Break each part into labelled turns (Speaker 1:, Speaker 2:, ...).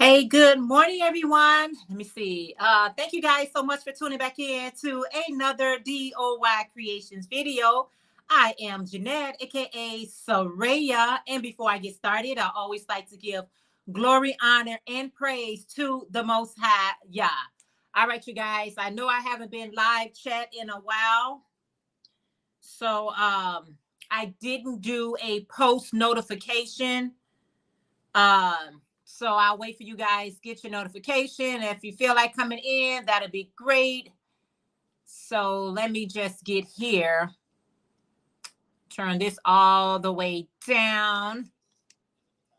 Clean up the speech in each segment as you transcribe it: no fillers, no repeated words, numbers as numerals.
Speaker 1: Hey, good morning, everyone. Let me see. Thank you guys so much for tuning back in to another DOY Creations video. I am Jeanette, aka Sarayah. And before I get started, I always like to give glory, honor, and praise to the Most High Yah. All right, you guys. I know I haven't been live chat in a while. So I didn't do a post notification. So I'll wait for you guys get your notification. If you feel like coming in, that'd be great. So let me just get here. Turn this all the way down.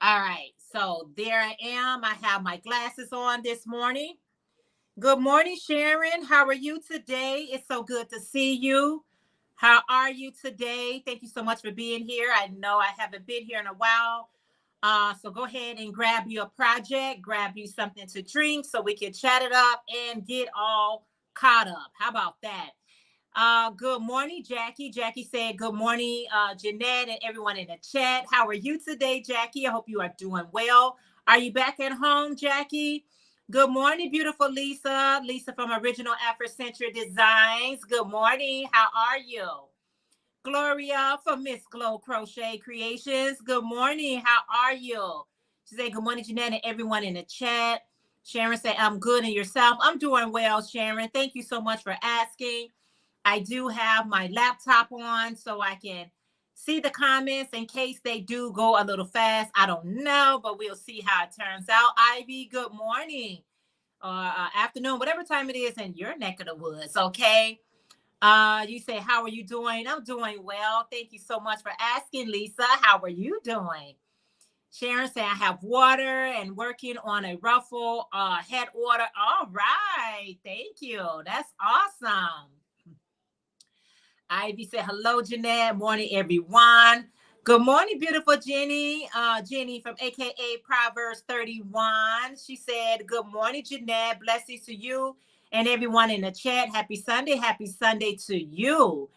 Speaker 1: All right. So there I am. I have my glasses on this morning. Good morning, Sharon. How are you today? It's so good to see you. How are you today? Thank you so much for being here. I know I haven't been here in a while. So go ahead and grab you a project, grab you something to drink so we can chat it up and get all caught up. How about that? Good morning, Jackie. Jackie said, good morning, Jeanette and everyone in the chat. How are you today, Jackie? I hope you are doing well. Are you back at home, Jackie? Good morning, beautiful Lisa. Lisa from Original Afrocentric Designs. Good morning. How are you? Gloria from Miss Glow Crochet Creations. Good morning. How are you? She said, good morning, Jeanette, and everyone in the chat. Sharon said, I'm good, and yourself? I'm doing well, Sharon. Thank you so much for asking. I do have my laptop on so I can see the comments in case they do go a little fast. I don't know, but we'll see how it turns out. Ivy, good morning or afternoon, whatever time it is in your neck of the woods, okay? You say, how are you doing? I'm doing well. Thank you so much for asking, Lisa. How are you doing? Sharon said, I have water and working on a ruffle head order. All right. Thank you. That's awesome. Ivy said, hello, Jeanette. Morning, everyone. Good morning, beautiful Jenny. Jenny from AKA Proverbs 31. She said, good morning, Jeanette. Blessings to you and everyone in the chat. Happy Sunday. Happy Sunday to you.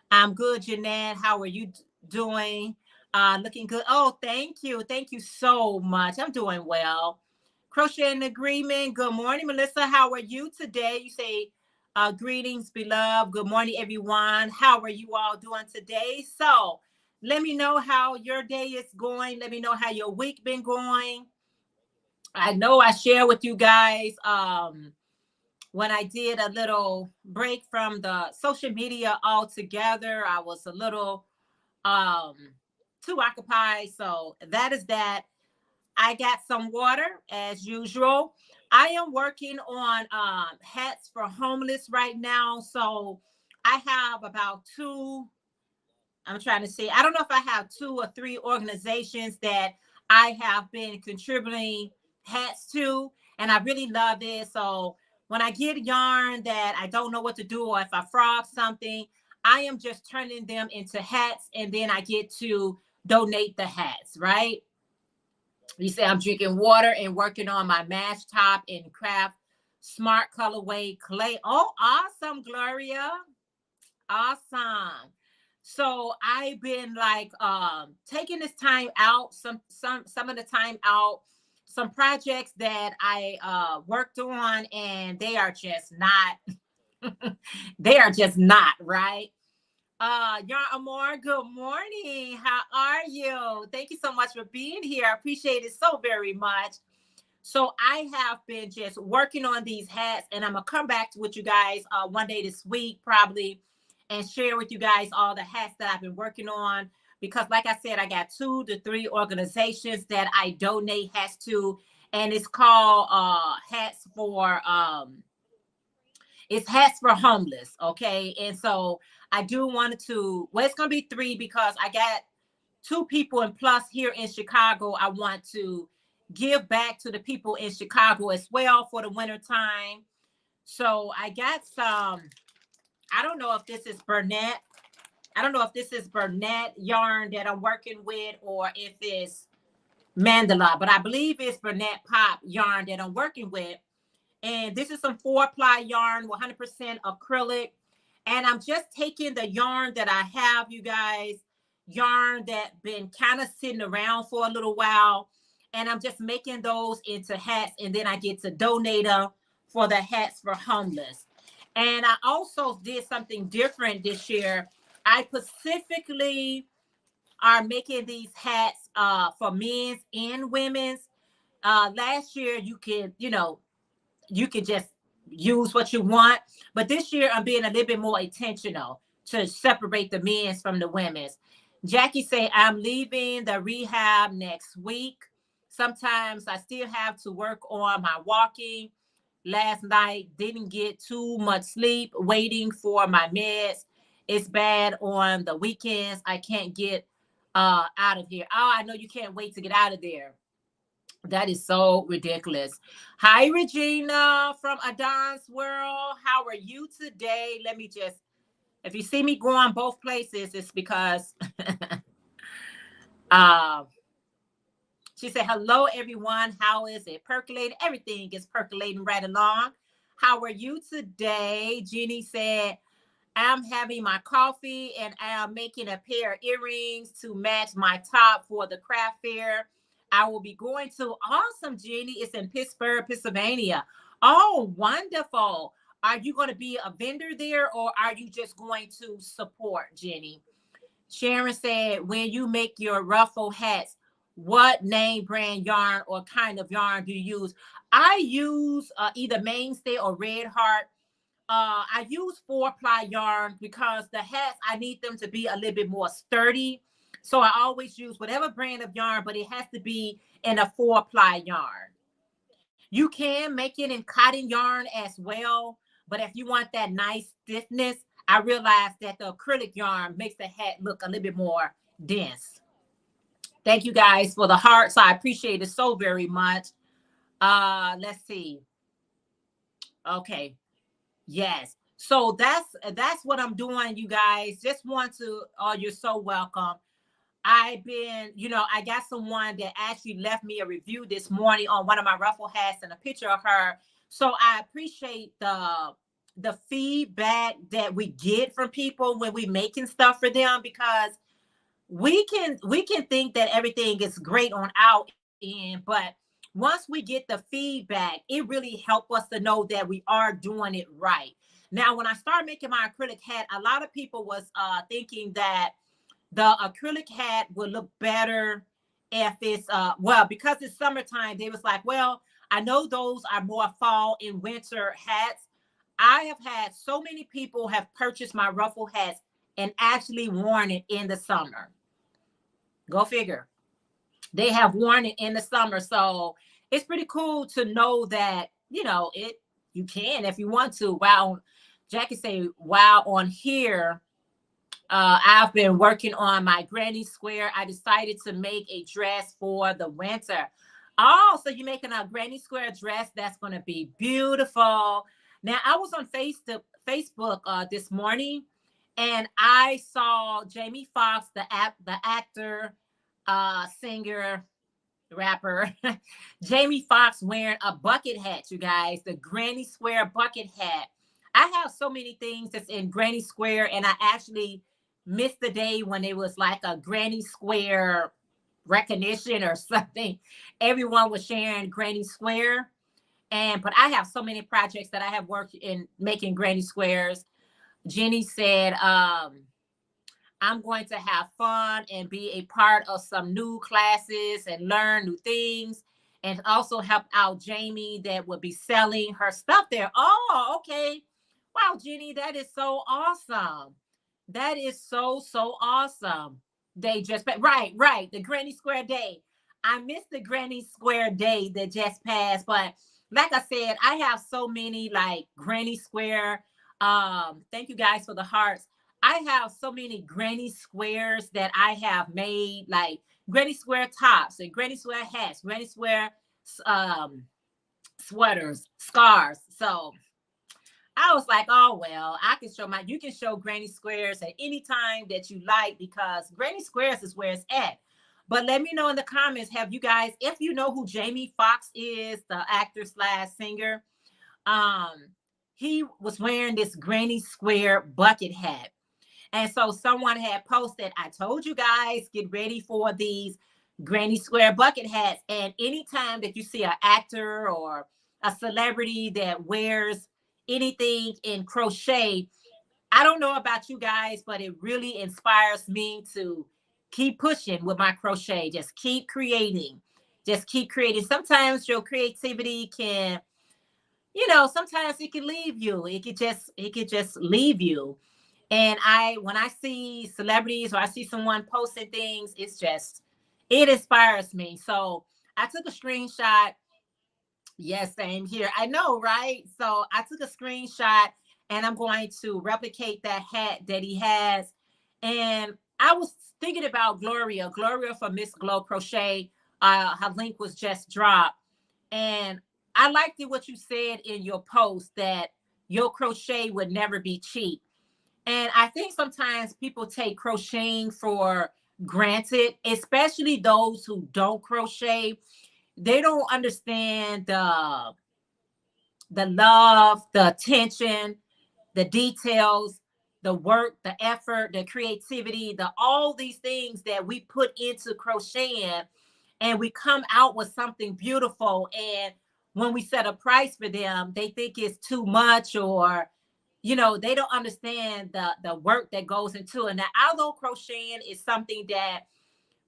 Speaker 1: I'm good, Jeanette. How are you doing? Looking good. Oh, thank you. Thank you so much. I'm doing well. Crochet in Agreement. Good morning, Melissa. How are you today? You say, greetings, beloved. Good morning, everyone. How are you all doing today? So let me know how your day is going. Let me know how your week been going. I know I share with you guys when I did a little break from the social media altogether. I was a little too occupied. So that is that. I got some water as usual. I am working on hats for homeless right now. So I have about I'm trying to see. I don't know if I have 2 or 3 organizations that I have been contributing hats to, and I really love it. So when I get yarn that I don't know what to do, or if I frog something, I am just turning them into hats, and then I get to donate the hats, right? You say I'm drinking water and working on my mash top in craft smart colorway clay. Oh, awesome, Gloria. Awesome. So I've been like taking this time out, some of the time out, some projects that I worked on, and they are just not they are just not right. Yarn Amor, good morning. How are you? Thank you so much for being here. I appreciate it so very much. So I have been just working on these hats, and I'm gonna come back with you guys one day this week, probably, and share with you guys all the hats that I've been working on. Because, like I said, I got 2 to 3 organizations that I donate hats to, and it's called hats for it's hats for homeless. Okay, and so I do want to. Well, it's gonna be 3 because I got 2 people, and plus here in Chicago, I want to give back to the people in Chicago as well for the winter time. So I got some. I don't know if this is Burnett. I don't know if this is Burnett yarn that I'm working with, or if it's Mandala, but I believe it's Burnett Pop yarn that I'm working with. And this is some 4-ply yarn, 100% acrylic. And I'm just taking the yarn that I have, you guys, yarn that been kind of sitting around for a little while. and I'm just making those into hats, and then I get to donate them for the hats for homeless. And I also did something different this year. I specifically are making these hats for men's and women's. Last year you could, you could just use what you want, but this year I'm being a little bit more intentional to separate the men's from the women's. Jackie say I'm leaving the rehab next week. Sometimes I still have to work on my walking. Last night didn't get too much sleep waiting for my meds. It's bad on the weekends. I can't get out of here. Oh, I know you can't wait to get out of there. That is so ridiculous. Hi, Regina from Adon's World. How are you today? Let me just, if you see me going both places, it's because uh, she said, hello, everyone. How is it? Percolating. Everything is percolating right along. How are you today? Jeannie said, I'm having my coffee and I'm making a pair of earrings to match my top for the craft fair I will be going to. Awesome, Jeannie. It's in Pittsburgh, Pennsylvania. Oh, wonderful. Are you going to be a vendor there, or are you just going to support, Jenny? Sharon said, when you make your ruffle hats, what name brand yarn or kind of yarn do you use? I use either Mainstay or Red Heart. I use 4-ply yarn because the hats, I need them to be a little bit more sturdy. So I always use whatever brand of yarn, but it has to be in a 4-ply yarn. You can make it in cotton yarn as well, but if you want that nice stiffness, I realized that the acrylic yarn makes the hat look a little bit more dense. Thank you guys for the hearts. I appreciate it so very much. Let's see. Okay. Yes. So that's what I'm doing, you guys. Just want to, oh, you're so welcome. I've been, I got someone that actually left me a review this morning on one of my ruffle hats and a picture of her. So I appreciate the feedback that we get from people when we making stuff for them, because we can think that everything is great on our end, but once we get the feedback, it really helps us to know that we are doing it right. Now, when I started making my acrylic hat, a lot of people was thinking that the acrylic hat will look better if it's well, because it's summertime. They was like, well, I know those are more fall and winter hats. I have had so many people have purchased my ruffle hats and actually worn it in the summer. Go figure. They have worn it in the summer. So it's pretty cool to know that, it, you can if you want to. Wow. Jackie say, wow, on here, I've been working on my granny square. I decided to make a dress for the winter. Oh, so you're making a granny square dress? That's going to be beautiful. Now, I was on Facebook this morning, and I saw Jamie Foxx, the actor, singer, rapper, Jamie Foxx wearing a bucket hat, you guys, the granny square bucket hat. I have so many things that's in granny square, and I actually missed the day when it was like a granny square recognition or something. Everyone was sharing granny square. But I have so many projects that I have worked in making granny squares. Jenny said, I'm going to have fun and be a part of some new classes and learn new things, and also help out Jamie that will be selling her stuff there. Oh, okay. Wow, Jenny, that is so awesome. That is so, so awesome. They just, right. The Granny Square Day. I missed the Granny Square Day that just passed, but like I said, I have so many like Granny Square. Thank you guys for the hearts. I have so many granny squares that I have made, like granny square tops and granny square hats, granny square sweaters, scarves. So I was like, oh, well, you can show granny squares at any time that you like, because granny squares is where it's at. But let me know in the comments, have you guys, if you know who Jamie Foxx is, the actor / singer, he was wearing this granny square bucket hat. And so someone had posted, I told you guys, get ready for these Granny Square bucket hats. And anytime that you see an actor or a celebrity that wears anything in crochet, I don't know about you guys, but it really inspires me to keep pushing with my crochet. Just keep creating. Just keep creating. Sometimes your creativity can, sometimes it can leave you. It could just leave you. And when I see celebrities or I see someone posting things, it inspires me. So I took a screenshot. Yes, same here. I know, right? So I took a screenshot and I'm going to replicate that hat that he has. And I was thinking about Gloria from Miss Glow Crochet. Her link was just dropped. And I liked it what you said in your post that your crochet would never be cheap. And I think sometimes people take crocheting for granted, especially those who don't crochet. They don't understand the love, the attention, the details, the work, the effort, the creativity, the all these things that we put into crocheting, and we come out with something beautiful. And when we set a price for them, they think it's too much, or they don't understand the work that goes into it. Now, although crocheting is something that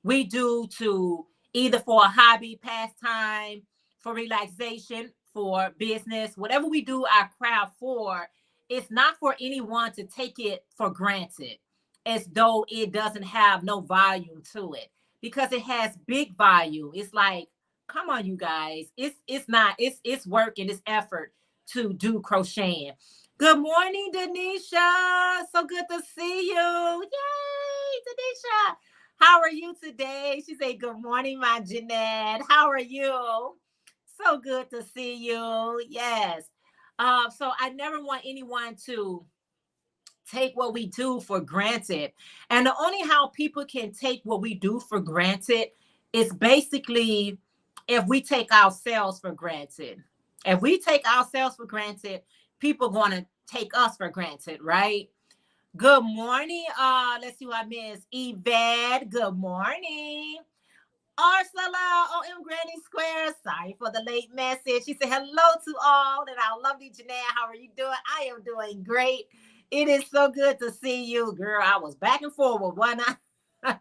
Speaker 1: we do to either for a hobby, pastime, for relaxation, for business, whatever we do our craft for, it's not for anyone to take it for granted as though it doesn't have no volume to it, because it has big volume. It's like, come on, you guys. It's not, it's work and it's effort to do crocheting. Good morning, Denisha. So good to see you. Yay, Denisha. How are you today? She said, good morning, my Jeanette. How are you? So good to see you. Yes. So I never want anyone to take what we do for granted. And the only how people can take what we do for granted is basically if we take ourselves for granted. If we take ourselves for granted, people are going to take us for granted, right? Good morning. Let's see who I miss. Yvette. Good morning. Ursula, OM Granny Square. Sorry for the late message. She said hello to all and our lovely Jeanette. How are you doing? I am doing great. It is so good to see you, girl. I was back and forward, wasn't I?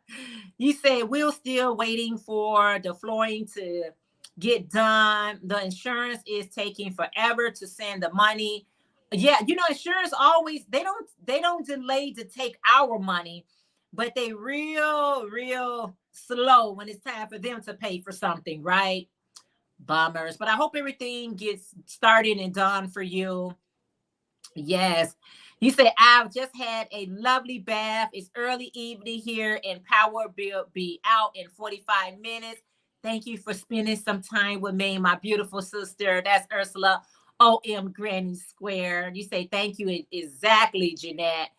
Speaker 1: You said we're still waiting for the flooring to get done. The insurance is taking forever to send the money. Yeah, insurance always they don't delay to take our money, but they real slow when it's time for them to pay for something, right? Bummers. But I hope everything gets started and done for you. Yes. You say I've just had a lovely bath. It's early evening here and power will be out in 45 minutes. Thank you for spending some time with me, my beautiful sister. That's Ursula, OM Granny Square. You say thank you exactly, Jeanette.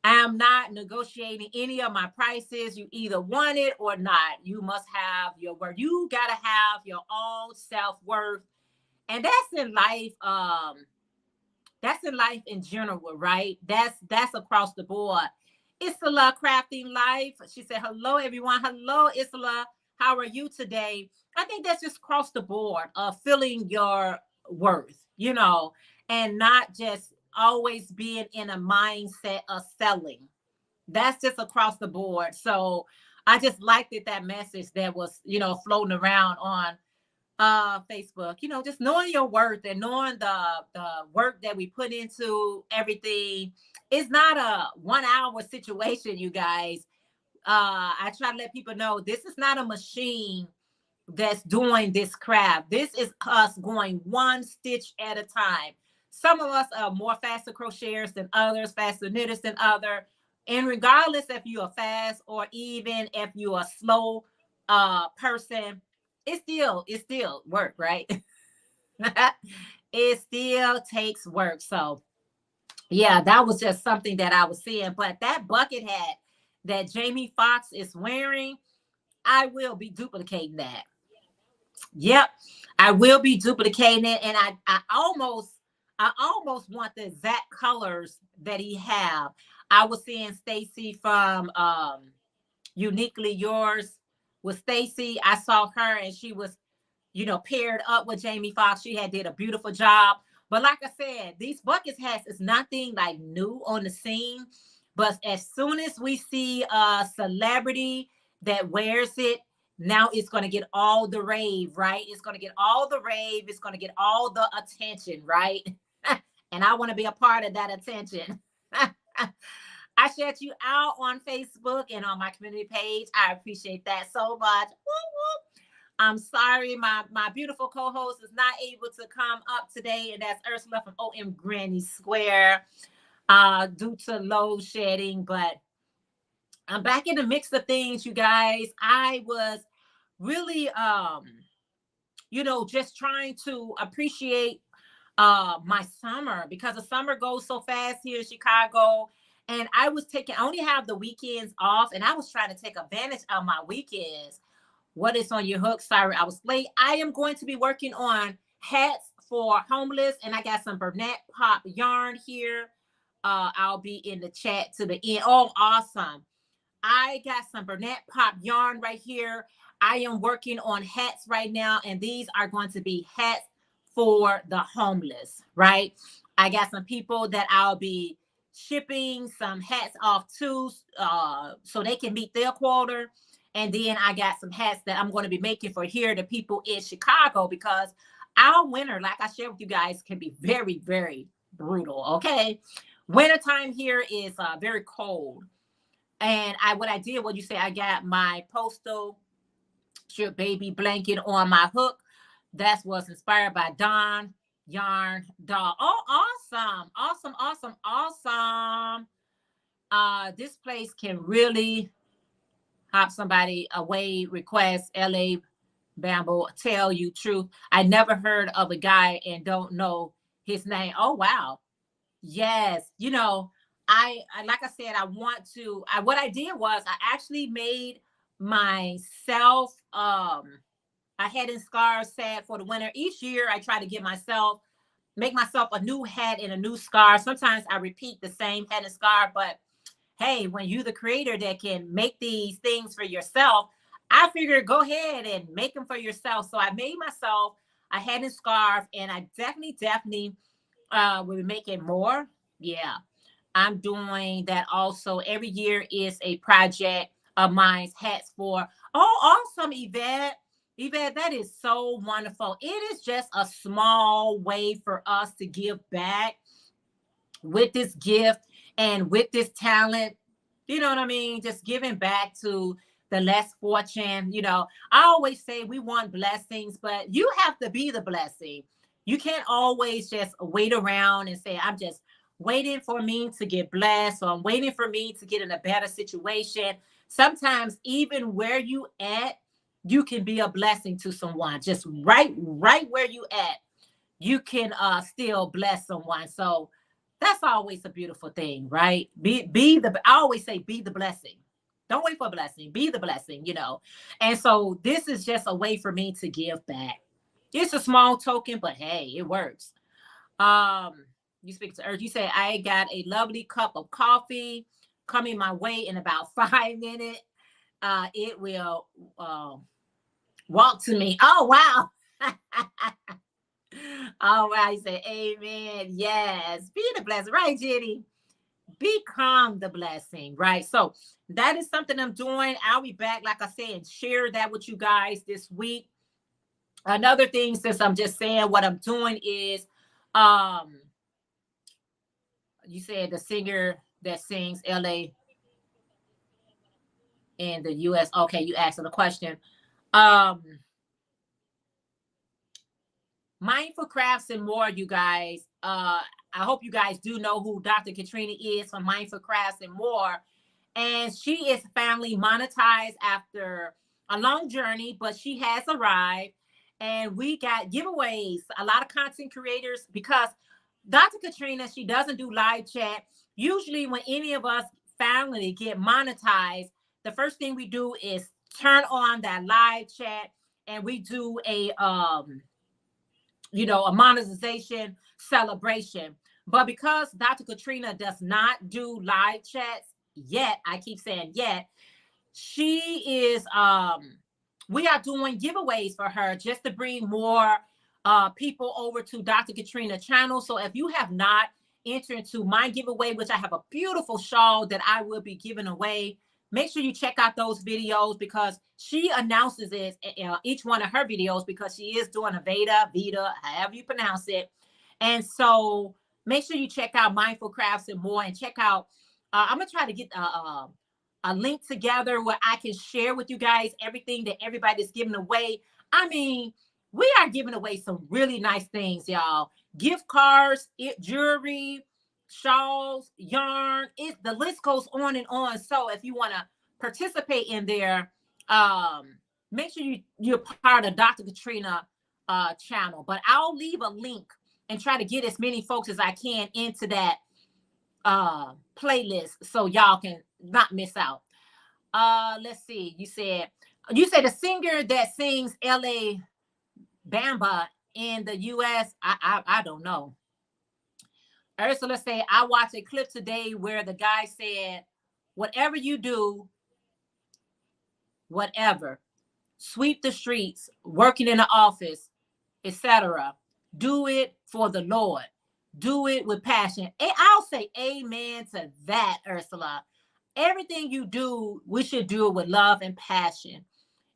Speaker 1: I'm not negotiating any of my prices. You either want it or not. You must have your worth. You got to have your own self-worth. And that's in life in general, right? That's across the board. Isla Crafting Life. She said, hello, everyone. Hello, Isla. How are you today? I think that's just across the board of feeling your worth, and not just always being in a mindset of selling. That's just across the board. So I just liked that message that was, floating around on Facebook, just knowing your worth and knowing the work that we put into everything. It's not a 1 hour situation, you guys. I try to let people know this is not a machine that's doing this craft. This is us going one stitch at a time. Some of us are more faster crocheters than others, faster knitters than other. And regardless if you're fast or even if you're a slow person, it still work, right? It still takes work. So yeah, that was just something that I was seeing. But that bucket hat that Jamie Foxx is wearing, I will be duplicating that. Yep, I will be duplicating it, and I almost want the exact colors that he have. I was seeing Stacy from Uniquely Yours. with Stacy. I saw her and she was, paired up with Jamie Foxx. She had did a beautiful job. But like I said, these bucket hats is nothing like new on the scene. But as soon as we see a celebrity that wears it, now it's going to get all the rave, right? It's going to get all the rave. It's going to get all the attention, right? And I want to be a part of that attention. I shared you out on Facebook and on my community page. I appreciate that so much. Woo, woo. I'm sorry, my beautiful co-host is not able to come up today, and that's Ursula from OM Granny Square, due to load shedding. But I'm back in the mix of things, you guys. I was really, just trying to appreciate my summer, because the summer goes so fast here in Chicago. And I only have the weekends off, and I was trying to take advantage of my weekends. What is on your hook? Sorry, I was late. I am going to be working on hats for homeless, and I got some Burnett Pop yarn here. I'll be in the chat to the end. Oh, awesome. I got some Burnett Pop yarn right here. I am working on hats right now, and these are going to be hats for the homeless, right? I got some people that I'll be shipping some hats off to, so they can meet their quota. And then I got some hats that I'm going to be making for here, the people in Chicago, because our winter, like I shared with you guys, can be very, very brutal. Okay. Wintertime here is very cold. And what I did, what you say, I got my postal shirt baby blanket on my hook. That was inspired by Dawn Yarn Doll. Oh, awesome. Awesome, awesome, awesome. This place can really hop somebody away. Request LA Bamboo, tell you truth. I never heard of a guy and don't know his name. Oh, wow. Yes. I like I said, what I did was I actually made myself a head and scarf set for the winter. Each year I try to make myself a new hat and a new scarf. Sometimes I repeat the same head and scarf, but hey, when you're the creator that can make these things for yourself, I figured go ahead and make them for yourself. So I made myself a head and scarf, and I definitely will be making more. Yeah, I'm doing that also. Every year is a project of mine's, hats for. Oh, awesome, Yvette. Yvette, that is so wonderful. It is just a small way for us to give back with this gift and with this talent. You know what I mean? Just giving back to the less fortunate. I always say we want blessings, but you have to be the blessing. You can't always just wait around and say, I'm just waiting for me to get blessed, or I'm waiting for me to get in a better situation. Sometimes even where you at, you can be a blessing to someone. Just right where you at, you can still bless someone. So that's always a beautiful thing, right? I always say, be the blessing. Don't wait for a blessing. Be the blessing, And so this is just a way for me to give back. It's a small token, but hey, it works. You speak to Earth. You say, I got a lovely cup of coffee coming my way in about 5 minutes. It will walk to me. Oh, wow. Oh, wow. You say, amen. Yes. Be the blessing. Right, Jenny? Become the blessing, right? So that is something I'm doing. I'll be back, like I said, and share that with you guys this week. Another thing, since I'm just saying what I'm doing, is you said the singer that sings LA in the US. Okay, you asked the question. Mindful Crafts and More, you guys. I hope you guys do know who Dr. Katrina is from Mindful Crafts and More. And she is finally monetized after a long journey, but she has arrived. And we got giveaways, a lot of content creators, because Dr. Katrina, she doesn't do live chat. Usually when any of us finally get monetized, the first thing we do is turn on that live chat, and we do a monetization celebration. But because Dr. Katrina does not do live chats yet, I keep saying yet, she is we are doing giveaways for her just to bring more people over to Dr. Katrina channel. So if you have not entered into my giveaway, which I have a beautiful shawl that I will be giving away, make sure you check out those videos because she announces it each one of her videos because she is doing a Vita, however you pronounce it. And so make sure you check out Mindful Crafts and more, and check out, I'm going to try to get a link together where I can share with you guys everything that everybody's giving away. I mean, we are giving away some really nice things, y'all. Gift cards, jewelry, shawls, yarn. The list goes on and on. So if you want to participate in there, make sure you're part of Dr. Katrina channel. But I'll leave a link and try to get as many folks as I can into that playlist so y'all can not miss out. Let's see. You said the singer that sings LA Bamba in the US. I don't know. Ursula said, I watched a clip today where the guy said, whatever you do, whatever, sweep the streets, working in the office, etc., do it for the Lord. Do it with passion. And I'll say amen to that, Ursula. Everything you do, we should do it with love and passion.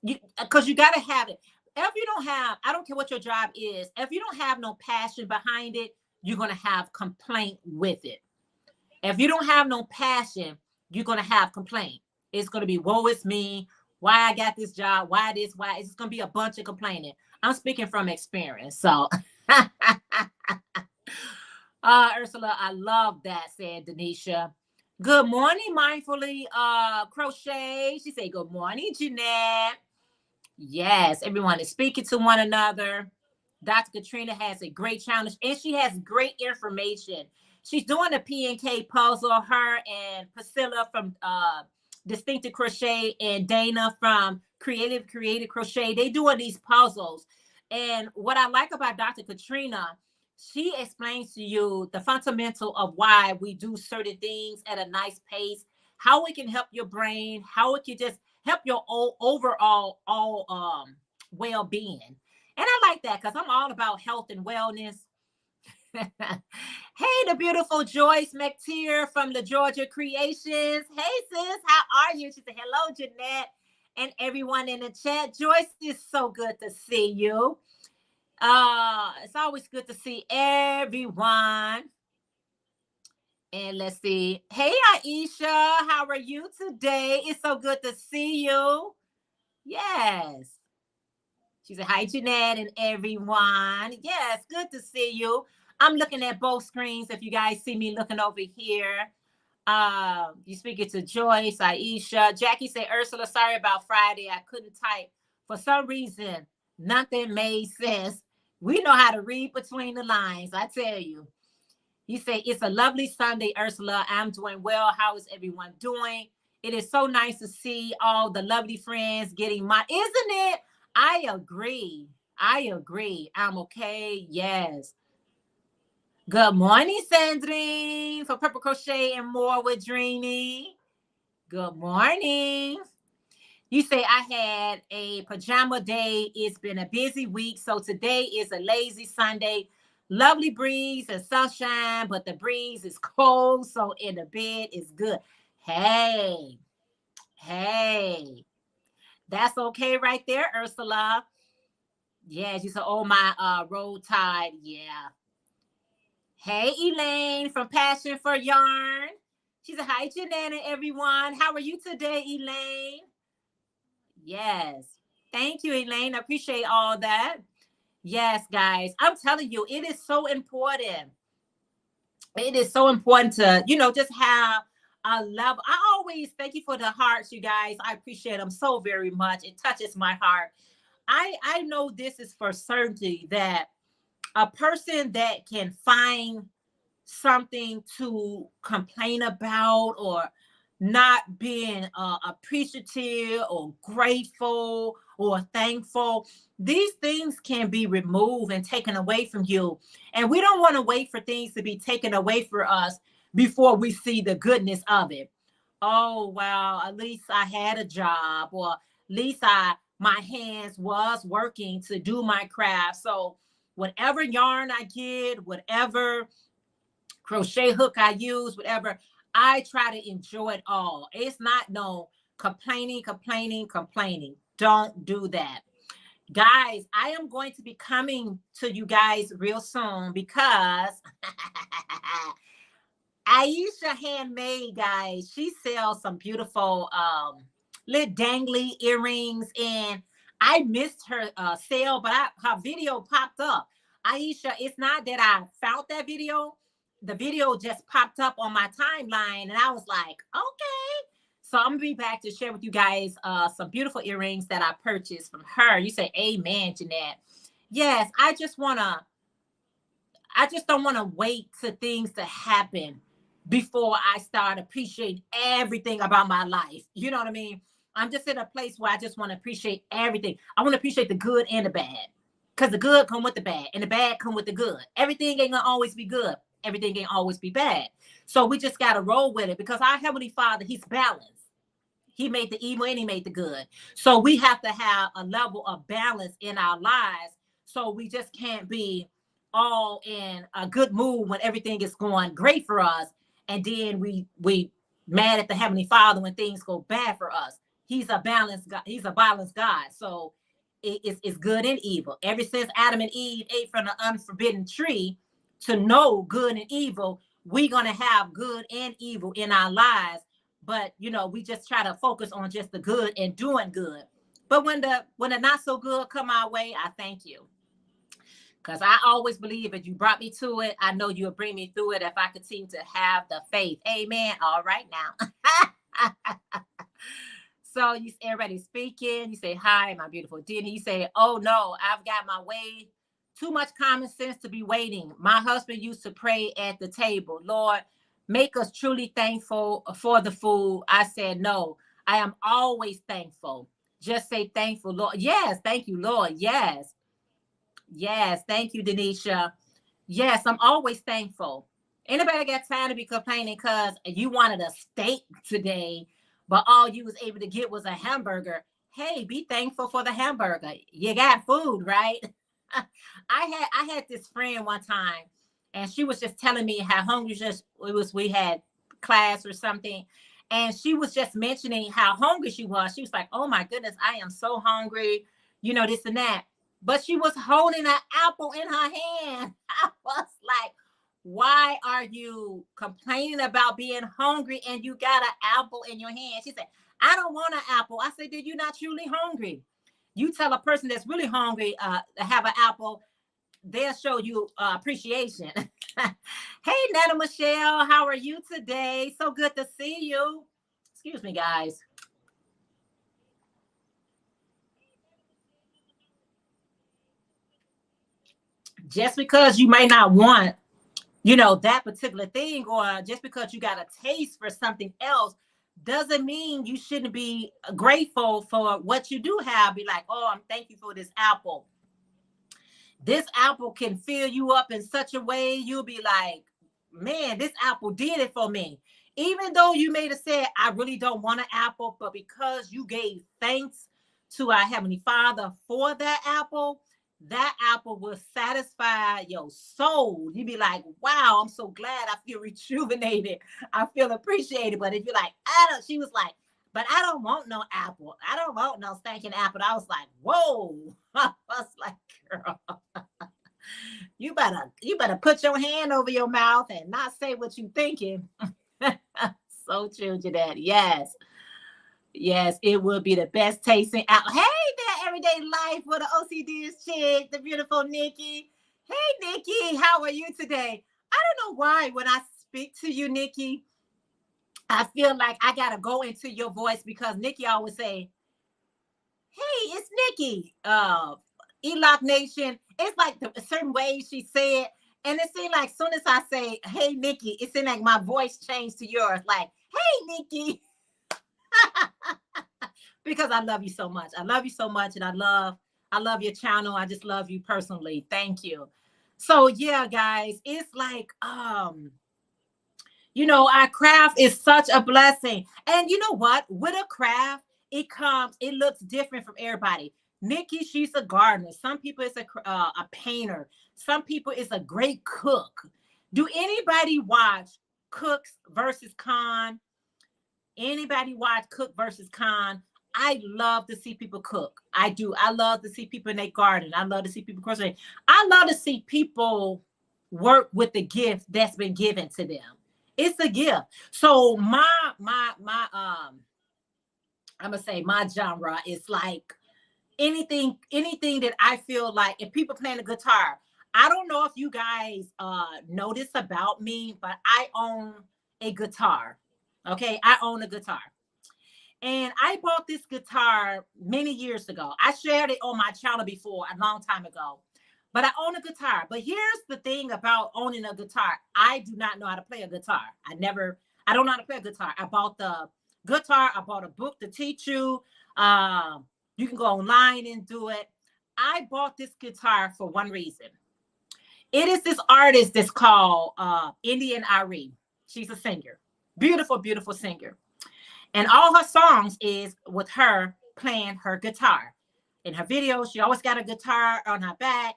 Speaker 1: Because you got to have it. If you don't have, I don't care what your job is, if you don't have no passion behind it, you're going to have complaint with it. If you don't have no passion, you're going to have complaint. It's going to be, woe is me. Why I got this job? Why this? Why? It's going to be a bunch of complaining. I'm speaking from experience. So, Ursula, I love that, said Denisha. Good morning, Mindfully Crochet. She said, good morning, Jeanette. Yes, everyone is speaking to one another. Dr. Katrina has a great challenge, and she has great information. She's doing a P&K puzzle. Her and Priscilla from Distinctive Crochet and Dana from Creative Crochet, they doing these puzzles. And what I like about Dr. Katrina, she explains to you the fundamental of why we do certain things at a nice pace, how it can help your brain, how it can just help your overall well-being. And I like that because I'm all about health and wellness. Hey, the beautiful Joyce McTeer from the DOYcreations. Hey, sis, how are you? She said, hello, Jeanette, and everyone in the chat. Joyce, it's so good to see you. It's always good to see everyone. And let's see. Hey, Aisha, how are you today? It's so good to see you. Yes. She said, hi, Jeanette and everyone. Yes, good to see you. I'm looking at both screens. If you guys see me looking over here, you speaking to Joyce, Aisha. Jackie said, Ursula, sorry about Friday. I couldn't type. For some reason, nothing made sense. We know how to read between the lines, I tell you. You say, it's a lovely Sunday, Ursula. I'm doing well. How is everyone doing? It is so nice to see all the lovely friends getting isn't it? I agree. I'm okay. Yes. Good morning, Sandrine, for Purple Crochet and More with Dreamy. Good morning. You say, I had a pajama day. It's been a busy week. So today is a lazy Sunday. Lovely breeze and sunshine, but the breeze is cold. So in the bed is good. Hey, that's okay right there, Ursula. Yes, you said, oh, my road tide. Yeah. Hey, Elaine from Passion for Yarn. She said, hi, Jeanette and everyone. How are you today, Elaine? Yes. Thank you, Elaine. I appreciate all that. Yes, guys. I'm telling you, it is so important. It is so important to, just have a level. I always thank you for the hearts, you guys. I appreciate them so very much. It touches my heart. I know this is for certainty that a person that can find something to complain about or not being appreciative or grateful or thankful, these things can be removed and taken away from you. And we don't want to wait for things to be taken away from us before we see the goodness of it. Oh, well, at least I had a job, or at least I my hands was working to do my craft. So whatever yarn I get, whatever crochet hook I use, whatever, I try to enjoy it all. It's not no complaining, complaining, complaining. Don't do that. Guys, I am going to be coming to you guys real soon because Aisha Handmade, guys, she sells some beautiful little dangly earrings, and I missed her sale, but her video popped up. Aisha, it's not that I found that video. The video just popped up on my timeline, and I was like, okay. So I'm gonna be back to share with you guys some beautiful earrings that I purchased from her. You say, amen, Jeanette. Yes, I just don't want to wait for things to happen before I start appreciating everything about my life. You know what I mean? I'm just in a place where I just want to appreciate everything. I want to appreciate the good and the bad, because the good come with the bad and the bad come with the good. Everything ain't gonna always be good. Everything ain't always be bad. So we just got to roll with it, because our Heavenly Father, he's balanced. He made the evil and he made the good. So we have to have a level of balance in our lives. So we just can't be all in a good mood when everything is going great for us, and then we mad at the Heavenly Father when things go bad for us. He's a balanced God. He's a balanced God. So it's good and evil. Ever since Adam and Eve ate from the unforbidden tree to know good and evil, we're gonna have good and evil in our lives. But we just try to focus on just the good and doing good. But when the not so good come our way, I thank you. Because I always believe if you brought me to it, I know you'll bring me through it if I continue to have the faith. Amen. All right now. So everybody speaking. You say, hi, my beautiful Denny. You say, oh no, I've got my way too much common sense to be waiting. My husband used to pray at the table, Lord, make us truly thankful for the food. I said, no, I am always thankful. Just say thankful, Lord. Yes, thank you, Lord. Yes. Yes, thank you, Denisha. Yes, I'm always thankful. Anybody got time to be complaining because you wanted a steak today, but all you was able to get was a hamburger? Hey, be thankful for the hamburger. You got food, right? I had this friend one time, and she was just telling me how hungry we had class or something, and she was just mentioning how hungry she was. She was like, oh my goodness, I am so hungry, this and that. But she was holding an apple in her hand. I was like, why are you complaining about being hungry and you got an apple in your hand? She said, I don't want an apple. I said, did you not truly hungry? You tell a person that's really hungry to have an apple, they'll show you appreciation. Hey, Nana Michelle, how are you today? So good to see you. Excuse me, guys. Just because you may not want, that particular thing, or just because you got a taste for something else, doesn't mean you shouldn't be grateful for what you do have. Be like, oh, I'm thankful for this apple. This apple can fill you up in such a way, you'll be like, man, this apple did it for me. Even though you may have said, I really don't want an apple, but because you gave thanks to our Heavenly Father for that apple will satisfy your soul. You'd be like, wow, I'm so glad. I feel rejuvenated. I feel appreciated. But if you're like, she was like, but I don't want no apple. I don't want no stinking apple. I was like, whoa. I was like, girl, you better put your hand over your mouth and not say what you thinking. So true, Jeanette. Yes. Yes, it will be the best tasting apple. Hey there, everyday life with the OCD's chick, the beautiful Nikki. Hey, Nikki, how are you today? I don't know why when I speak to you, Nikki, I feel like I got to go into your voice, because Nikki always say, hey, it's Nikki. Eloc Nation. It's like the certain ways she said. And it seemed like as soon as I say, hey, Nikki, it seemed like my voice changed to yours. Like, hey, Nikki. Because I love you so much. I love you so much. And I love your channel. I just love you personally. Thank you. So yeah, guys, it's like, our craft is such a blessing. And you know what? With a craft, it looks different from everybody. Nikki, she's a gardener. Some people it's a painter. Some people it's a great cook. Do anybody watch Cooks versus Con? Anybody watch Cook versus Con? I love to see people cook. I do. I love to see people in their garden. I love to see people crocheting. I love to see people work with the gift that's been given to them. It's a gift. So I'm gonna say my genre is like anything that I feel like if people playing the guitar. I don't know if you guys know this about me, but I own a guitar. Okay, I own a guitar. And I bought this guitar many years ago. I shared it on my channel before a long time ago. But I own a guitar. But here's the thing about owning a guitar. I do not know how to play a guitar. I don't know how to play a guitar. I bought the guitar. I bought a book to teach you. You can go online and do it. I bought this guitar for one reason. It is this artist that's called Indian Ari. She's a singer. Beautiful, beautiful singer. And all her songs is with her playing her guitar. In her videos, she always got a guitar on her back.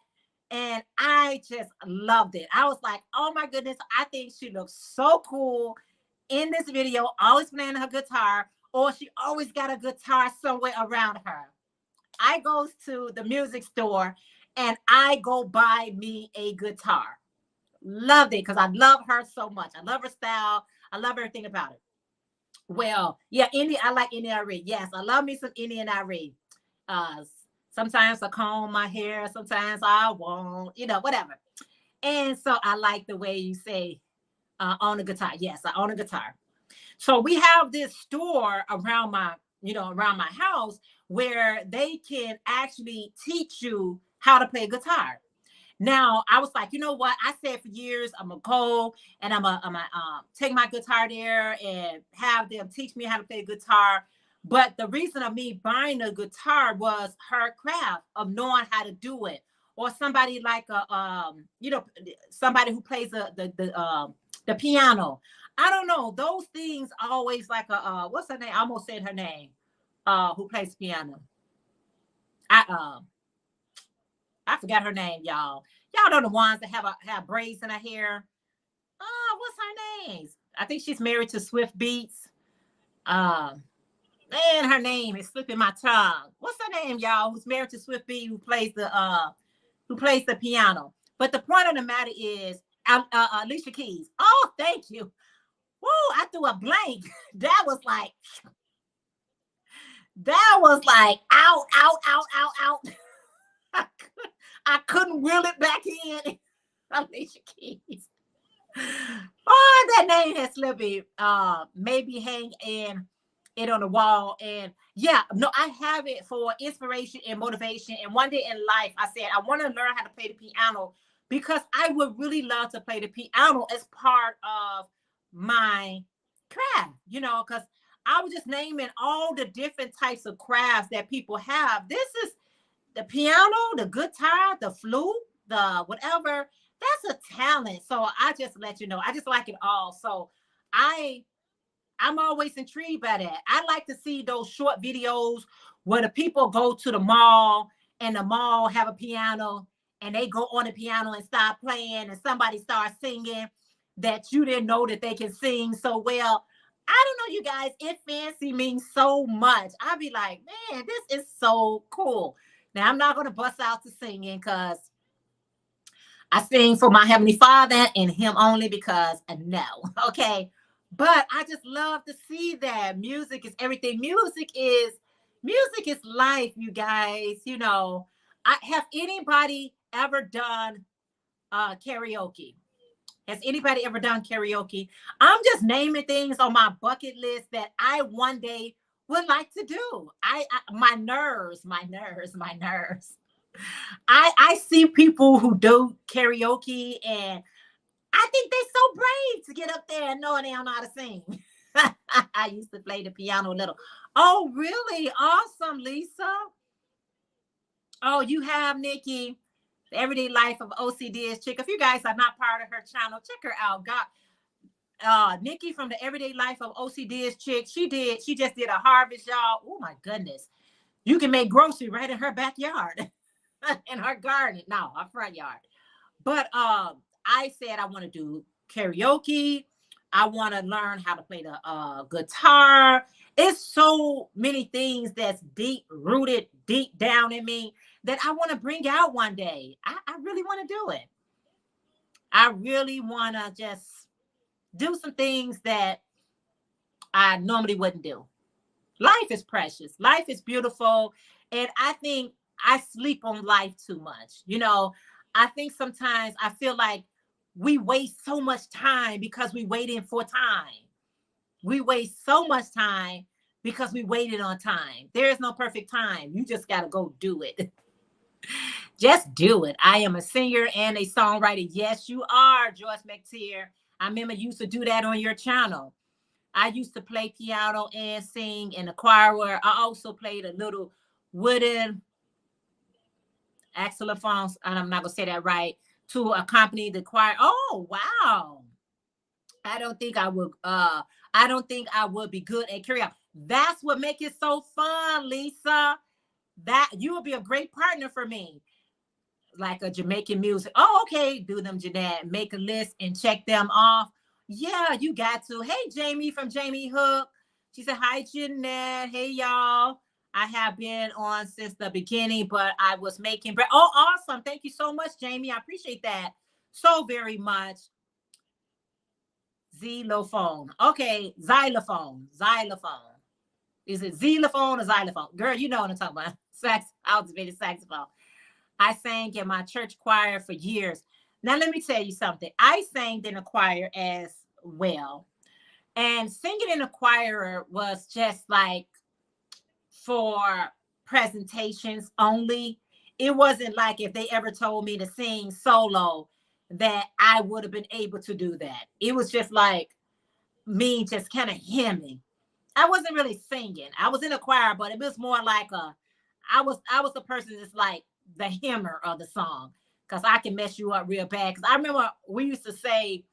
Speaker 1: And I just loved it. I was like, oh my goodness, I think she looks so cool in this video, always playing her guitar, or she always got a guitar somewhere around her. I goes to the music store and I go buy me a guitar. Loved it because I love her so much. I love her style. I love everything about it. Well, yeah, I like Indian Ari. Yes, I love me some Indian Ari. Sometimes I comb my hair, sometimes I won't, whatever. And so I like the way you say own a guitar. Yes, I own a guitar. So we have this store around my house where they can actually teach you how to play guitar. Now, I was like, you know what? I said for years, I'm going to go and I'm going to take my guitar there and have them teach me how to play guitar. But the reason of me buying a guitar was her craft of knowing how to do it. Or somebody like somebody who plays the piano. I don't know. Those things always like what's her name? I almost said her name. Who plays piano? I forgot her name, y'all. Y'all know the ones that have braids in her hair. What's her name? I think she's married to Swift Beats. Man, her name is slipping my tongue. What's her name, y'all? Who's married to Swift Beats, who plays the piano. But the point of the matter is Alicia Keys. Oh, thank you. Woo, I threw a blank. That was like out, out, out, out, out. I couldn't reel it back in. Alicia Keys. Oh, that name has slipped me. Maybe hang it on the wall. And yeah, no, I have it for inspiration and motivation. And one day in life, I said, I want to learn how to play the piano because I would really love to play the piano as part of my craft, because I was just naming all the different types of crafts that people have. This is the piano, the guitar, the flute, the whatever. That's a talent. So I just let you know. I just like it all. So I'm always intrigued by that. I like to see those short videos where the people go to the mall and the mall have a piano and they go on the piano and start playing and somebody starts singing that you didn't know that they can sing so well. I don't know, you guys, it fancy means so much. I'd be like, man, this is so cool. Now, I'm not going to bust out to singing because I sing for my Heavenly Father and Him only because no, okay? But I just love to see that music is everything. Music is life, you guys. Have anybody ever done karaoke? Has anybody ever done karaoke? I'm just naming things on my bucket list that I one day would like to do. My nerves. I see people who do karaoke and I think they're so brave to get up there and knowing they don't know how to sing. I used to play the piano a little. Oh, really? Awesome, Lisa. Oh, you have Nikki. The Everyday Life of OCD is Chick. If you guys are not part of her channel, check her out. God, Nikki from the Everyday Life of OCD's chick, she just did a harvest, y'all. Oh my goodness. You can make grocery right in her backyard, in her garden. No, her front yard. But I said I want to do karaoke. I want to learn how to play the guitar. It's so many things that's deep rooted, deep down in me that I want to bring out one day. I really want to do it. I really want to just do some things that I normally wouldn't do. Life is precious. Life is beautiful. And I think I sleep on life too much. You know, I think sometimes I feel like we waste so much time because we waiting for time. We waste so much time because we waited on time. There is no perfect time. You just got to go do it. Just do it. I am a singer and a songwriter. Yes, you are, Joyce McTeer. I remember you used to do that on your channel. I used to play piano and sing in the choir. Where I also played a little wooden xylophone, and I'm not gonna say that right, to accompany the choir. Oh wow! I don't think I would. I don't think I would be good at karaoke. That's what makes it so fun, Lisa. That you would be a great partner for me, like a Jamaican music. Oh, okay. Do them, Jeanette. Make a list and check them off. Yeah, you got to. Hey, Jamie from Jamie Hook. She said, hi, Jeanette. Hey, y'all. I have been on since the beginning, but I was making bread. Oh, awesome. Thank you so much, Jamie. I appreciate that so very much. Xylophone. Okay, xylophone. Xylophone. Is it xylophone or xylophone? Girl, you know what I'm talking about. Activated saxophone. I sang in my church choir for years. Now, let me tell you something. I sang in a choir as well. And singing in a choir was just like for presentations only. It wasn't like if they ever told me to sing solo that I would have been able to do that. It was just like me just kind of hemming. I wasn't really singing. I was in a choir, but it was more like I was the person that's like the hymner of the song, because I can mess you up real bad. Because I remember we used to say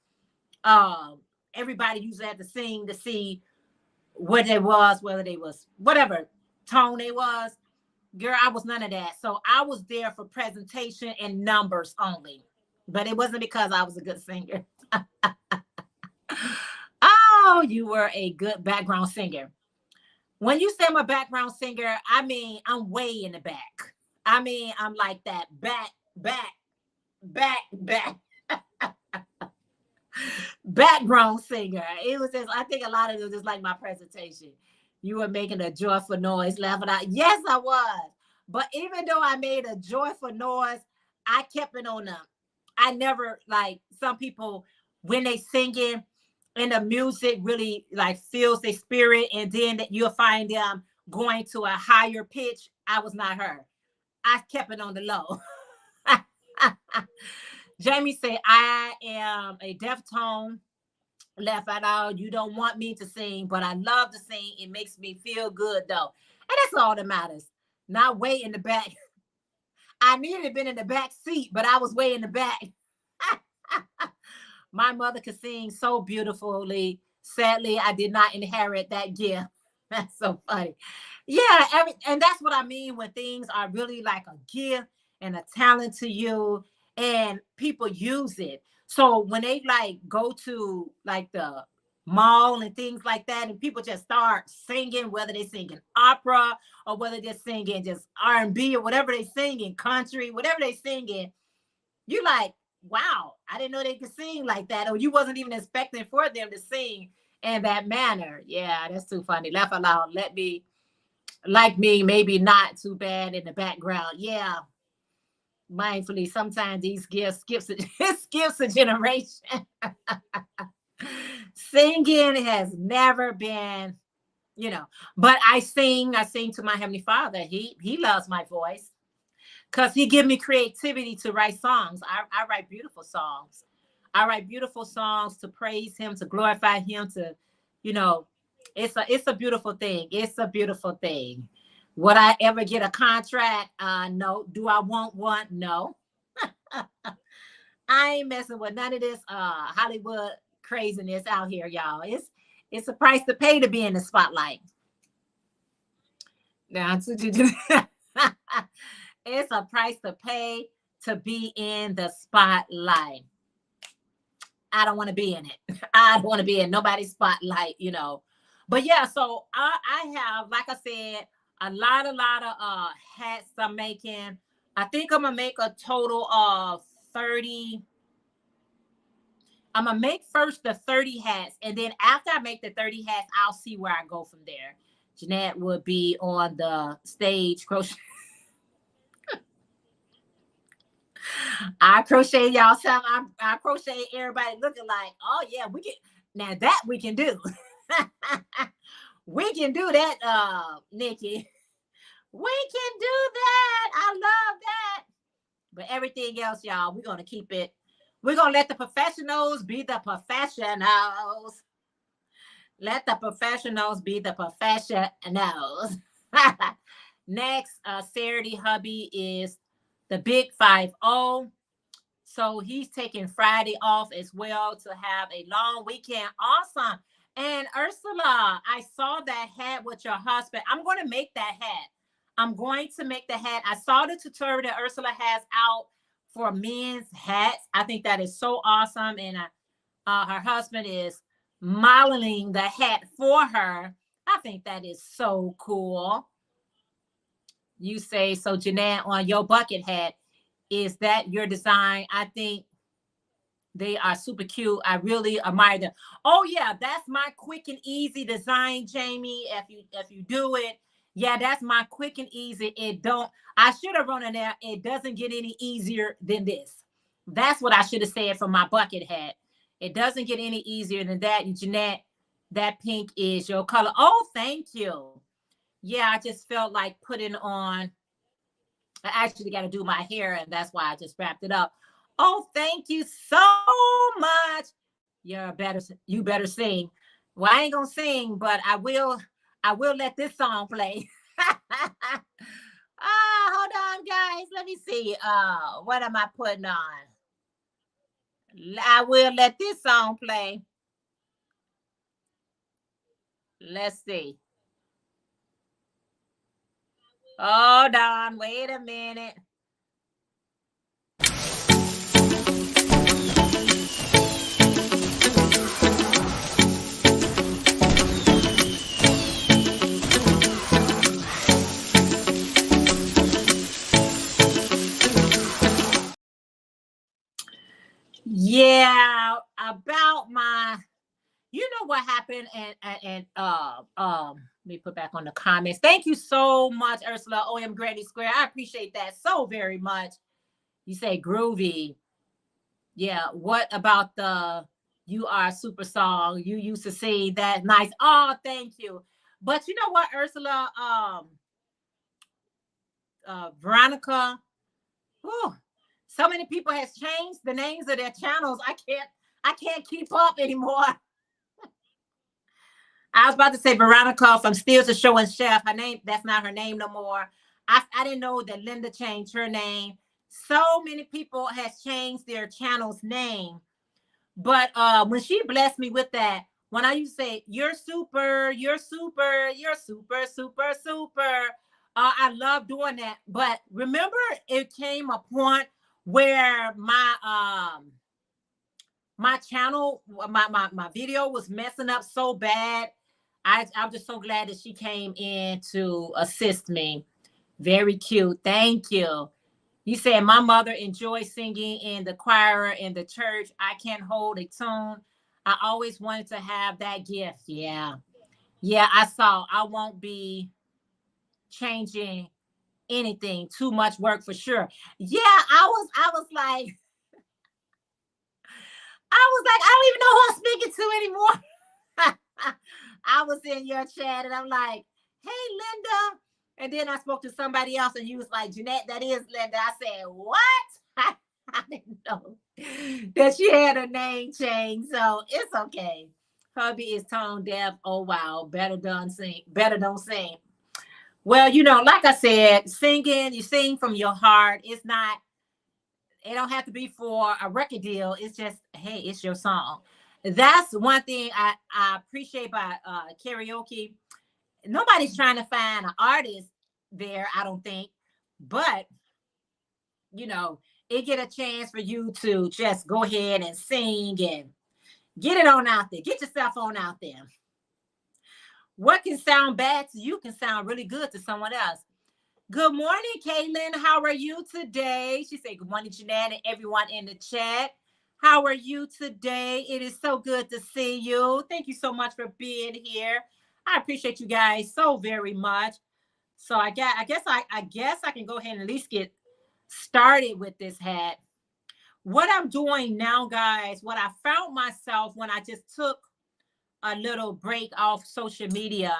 Speaker 1: everybody used to have to sing to see what they was, whether they was whatever tone they was. Girl, I was none of that. So I was there for presentation and numbers only. But it wasn't because I was a good singer. Oh, you were a good background singer. When you say I'm a background singer, I mean, I'm way in the back. I mean, I'm like that back, background singer. It was just, I think a lot of it was just like my presentation. You were making a joyful noise, laughing out. Yes, I was. But even though I made a joyful noise, I kept it on them. I never, like some people, when they singing and the music really like fills their spirit, and then that you'll find them going to a higher pitch. I was not her. I kept it on the low. Jamie said, I am a deaf tone. Left out. You don't want me to sing, but I love to sing. It makes me feel good though. And that's all that matters. Not way in the back. I needed to have been in the back seat, but I was way in the back. My mother could sing so beautifully. Sadly, I did not inherit that gift. That's so funny. Yeah, and that's what I mean when things are really like a gift and a talent to you, and people use it. So when they like go to like the mall and things like that, and people just start singing, whether they're singing opera or whether they're singing just R&B or whatever they singing, country, whatever they singing, you like, wow, I didn't know they could sing like that. Or you wasn't even expecting for them to sing in that manner. Yeah, that's too funny. Laugh aloud. Let me, like me, maybe not too bad in the background. Yeah. Mindfully, sometimes these gifts skips it skips a generation. Singing has never been, but I sing to my Heavenly Father. He loves my voice because he give me creativity to write songs. I write beautiful songs. I write beautiful songs to praise him, to glorify him, to, it's a beautiful thing. It's a beautiful thing. Would I ever get a contract? No. Do I want one? No. I ain't messing with none of this Hollywood craziness out here, y'all. It's a price to pay to be in the spotlight. Now, it's a price to pay to be in the spotlight. I don't want to be in it. I don't want to be in nobody's spotlight, you know. But yeah, so I have, like I said, a lot of hats I'm making. I think I'm gonna make a total of 30. I'm gonna make first the 30 hats, and then after I make the 30 hats, I'll see where I go from there. Jeanette will be on the stage crochet. I crochet y'all some. I crochet everybody looking like, oh yeah, we can. Now that we can do. We can do that, Nikki. We can do that. I love that. But everything else, y'all, we're gonna keep it. We're gonna let the professionals be the professionals. Let the professionals be the professionals. Next, Saturday hubby is the big 5-0. So he's taking Friday off as well to have a long weekend. Awesome. And Ursula, I saw that hat with your husband. I'm going to make that hat. I'm going to make the hat. I saw the tutorial that Ursula has out for men's hats. I think that is so awesome. And her husband is modeling the hat for her. I think that is so cool. You say, so Jeanette, on your bucket hat, is that your design? I think they are super cute. I really admire them. Oh yeah, that's my quick and easy design, Jamie. If you do it, yeah, that's my quick and easy. I should have run in there. It doesn't get any easier than this. That's what I should have said for my bucket hat. It doesn't get any easier than that. And Jeanette, that pink is your color. Oh, thank you. Yeah, I just felt like putting on. I actually got to do my hair, and that's why I just wrapped it up. Oh, thank you so much. You better sing. Well, I ain't gonna sing, but I will let this song play. Hold on, guys. Let me see. What am I putting on? I will let this song play. Let's see. Hold on, wait a minute. Yeah, about my, you know what happened, and let me put back on the comments. Thank you so much, Ursula. OM Granny Square. I appreciate that so very much. You say groovy. Yeah. What about the "You Are Super" song? You used to sing that nice. Oh, thank you. But you know what, Ursula? Veronica. Whew, so many people has changed the names of their channels. I can't keep up anymore. I was about to say Veronica from Steals the Show and Chef. Her name, that's not her name no more. I didn't know that Linda changed her name. So many people has changed their channel's name. But when she blessed me with that, when I used to say, you're super, you're super, you're super, super, super. I love doing that. But remember, it came a point where my channel, my video was messing up so bad. I'm just so glad that she came in to assist me. Very cute. Thank you. You said my mother enjoys singing in the choir in the church. I can't hold a tune. I always wanted to have that gift. Yeah. Yeah, I saw. I won't be changing anything. Too much work for sure. Yeah, I was like, I don't even know who I'm speaking to anymore. I was in your chat and I'm like, hey, Linda. And then I spoke to somebody else and you was like, Jeanette, that is Linda. I said, what? I didn't know that she had her name changed. So it's okay. Hubby is tone deaf. Oh, wow. Better don't sing. Well, you know, like I said, singing, you sing from your heart. It don't have to be for a record deal. It's just, hey, it's your song. That's one thing I appreciate about karaoke. Nobody's trying to find an artist there, I don't think, but you know, it get a chance for you to just go ahead and sing and get it on out there. Get yourself on out there. What can sound bad to you can sound really good to someone else. Good morning, Caitlin. How are you today? She said, good morning, Jeanette, and everyone in the chat. How are you today? It is so good to see you. Thank you so much for being here. I appreciate you guys so very much. So I guess I can go ahead and at least get started with this hat. What I'm doing now, guys, what I found myself when I just took a little break off social media,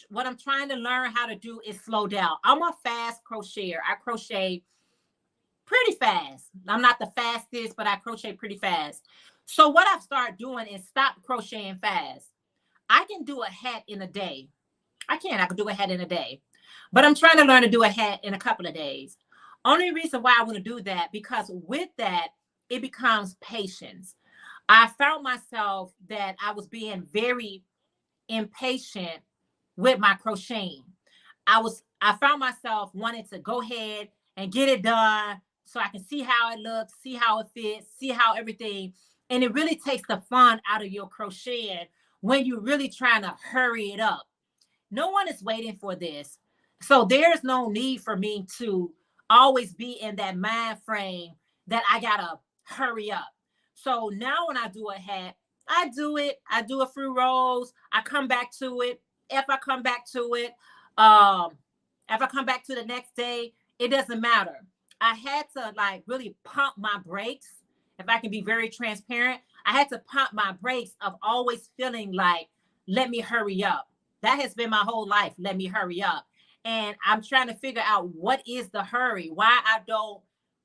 Speaker 1: what I'm trying to learn how to do is slow down. I'm a fast crocheter. I crochet pretty fast. I'm not the fastest, but I crochet pretty fast. So what I've started doing is stop crocheting fast. I can do a hat in a day. I can do a hat in a day, but I'm trying to learn to do a hat in a couple of days. Only reason why I want to do that, because with that, it becomes patience. I found myself that I was being very impatient with my crocheting. I found myself wanting to go ahead and get it done so I can see how it looks, see how it fits, see how everything, and it really takes the fun out of your crocheting when you're really trying to hurry it up. No one is waiting for this. So there's no need for me to always be in that mind frame that I gotta hurry up. So now when I do a hat, I do a few rows, I come back to it. If I come back to it, if I come back to the next day, it doesn't matter. I had to like really pump my brakes. If I can be very transparent, I had to pump my brakes of always feeling like, let me hurry up. That has been my whole life. Let me hurry up. And I'm trying to figure out what is the hurry, why I don't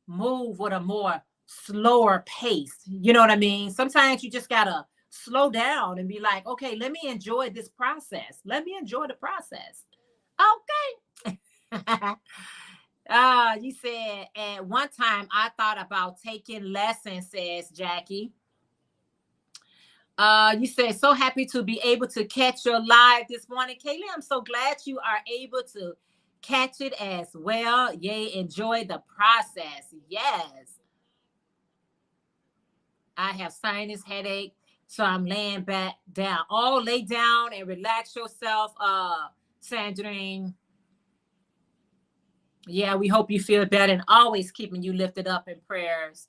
Speaker 1: move with a more slower pace. You know what I mean? Sometimes you just gotta slow down and be like, okay, let me enjoy this process. Let me enjoy the process. Okay. You said at one time I thought about taking lessons, says Jackie. You said, so happy to be able to catch your live this morning. Kaylee, I'm so glad you are able to catch it as well. Yay, enjoy the process. Yes. I have sinus headache, so I'm laying back down. Oh, lay down and relax yourself, Sandrine. Yeah, we hope you feel better, and always keeping you lifted up in prayers.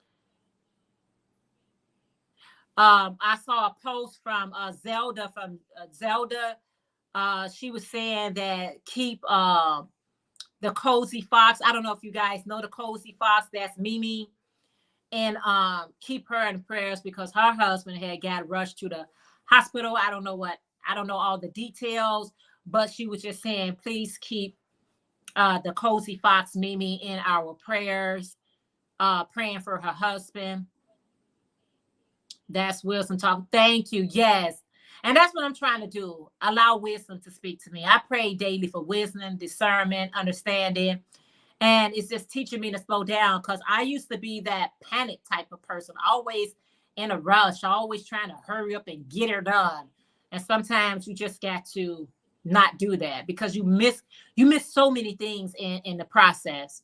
Speaker 1: I saw a post from Zelda Zelda. She was saying that keep the Cozy Fox. I don't know if you guys know the Cozy Fox. That's Mimi. And keep her in prayers because her husband had got rushed to the hospital. I don't know all the details, but she was just saying, please keep the Cozy Fox Mimi in our prayers, praying for her husband. That's wisdom talk. Thank you. Yes. And that's what I'm trying to do. Allow wisdom to speak to me. I pray daily for wisdom, discernment, understanding. And it's just teaching me to slow down, because I used to be that panic type of person, always in a rush, always trying to hurry up and get her done. And sometimes you just got to not do that, because you miss so many things in the process.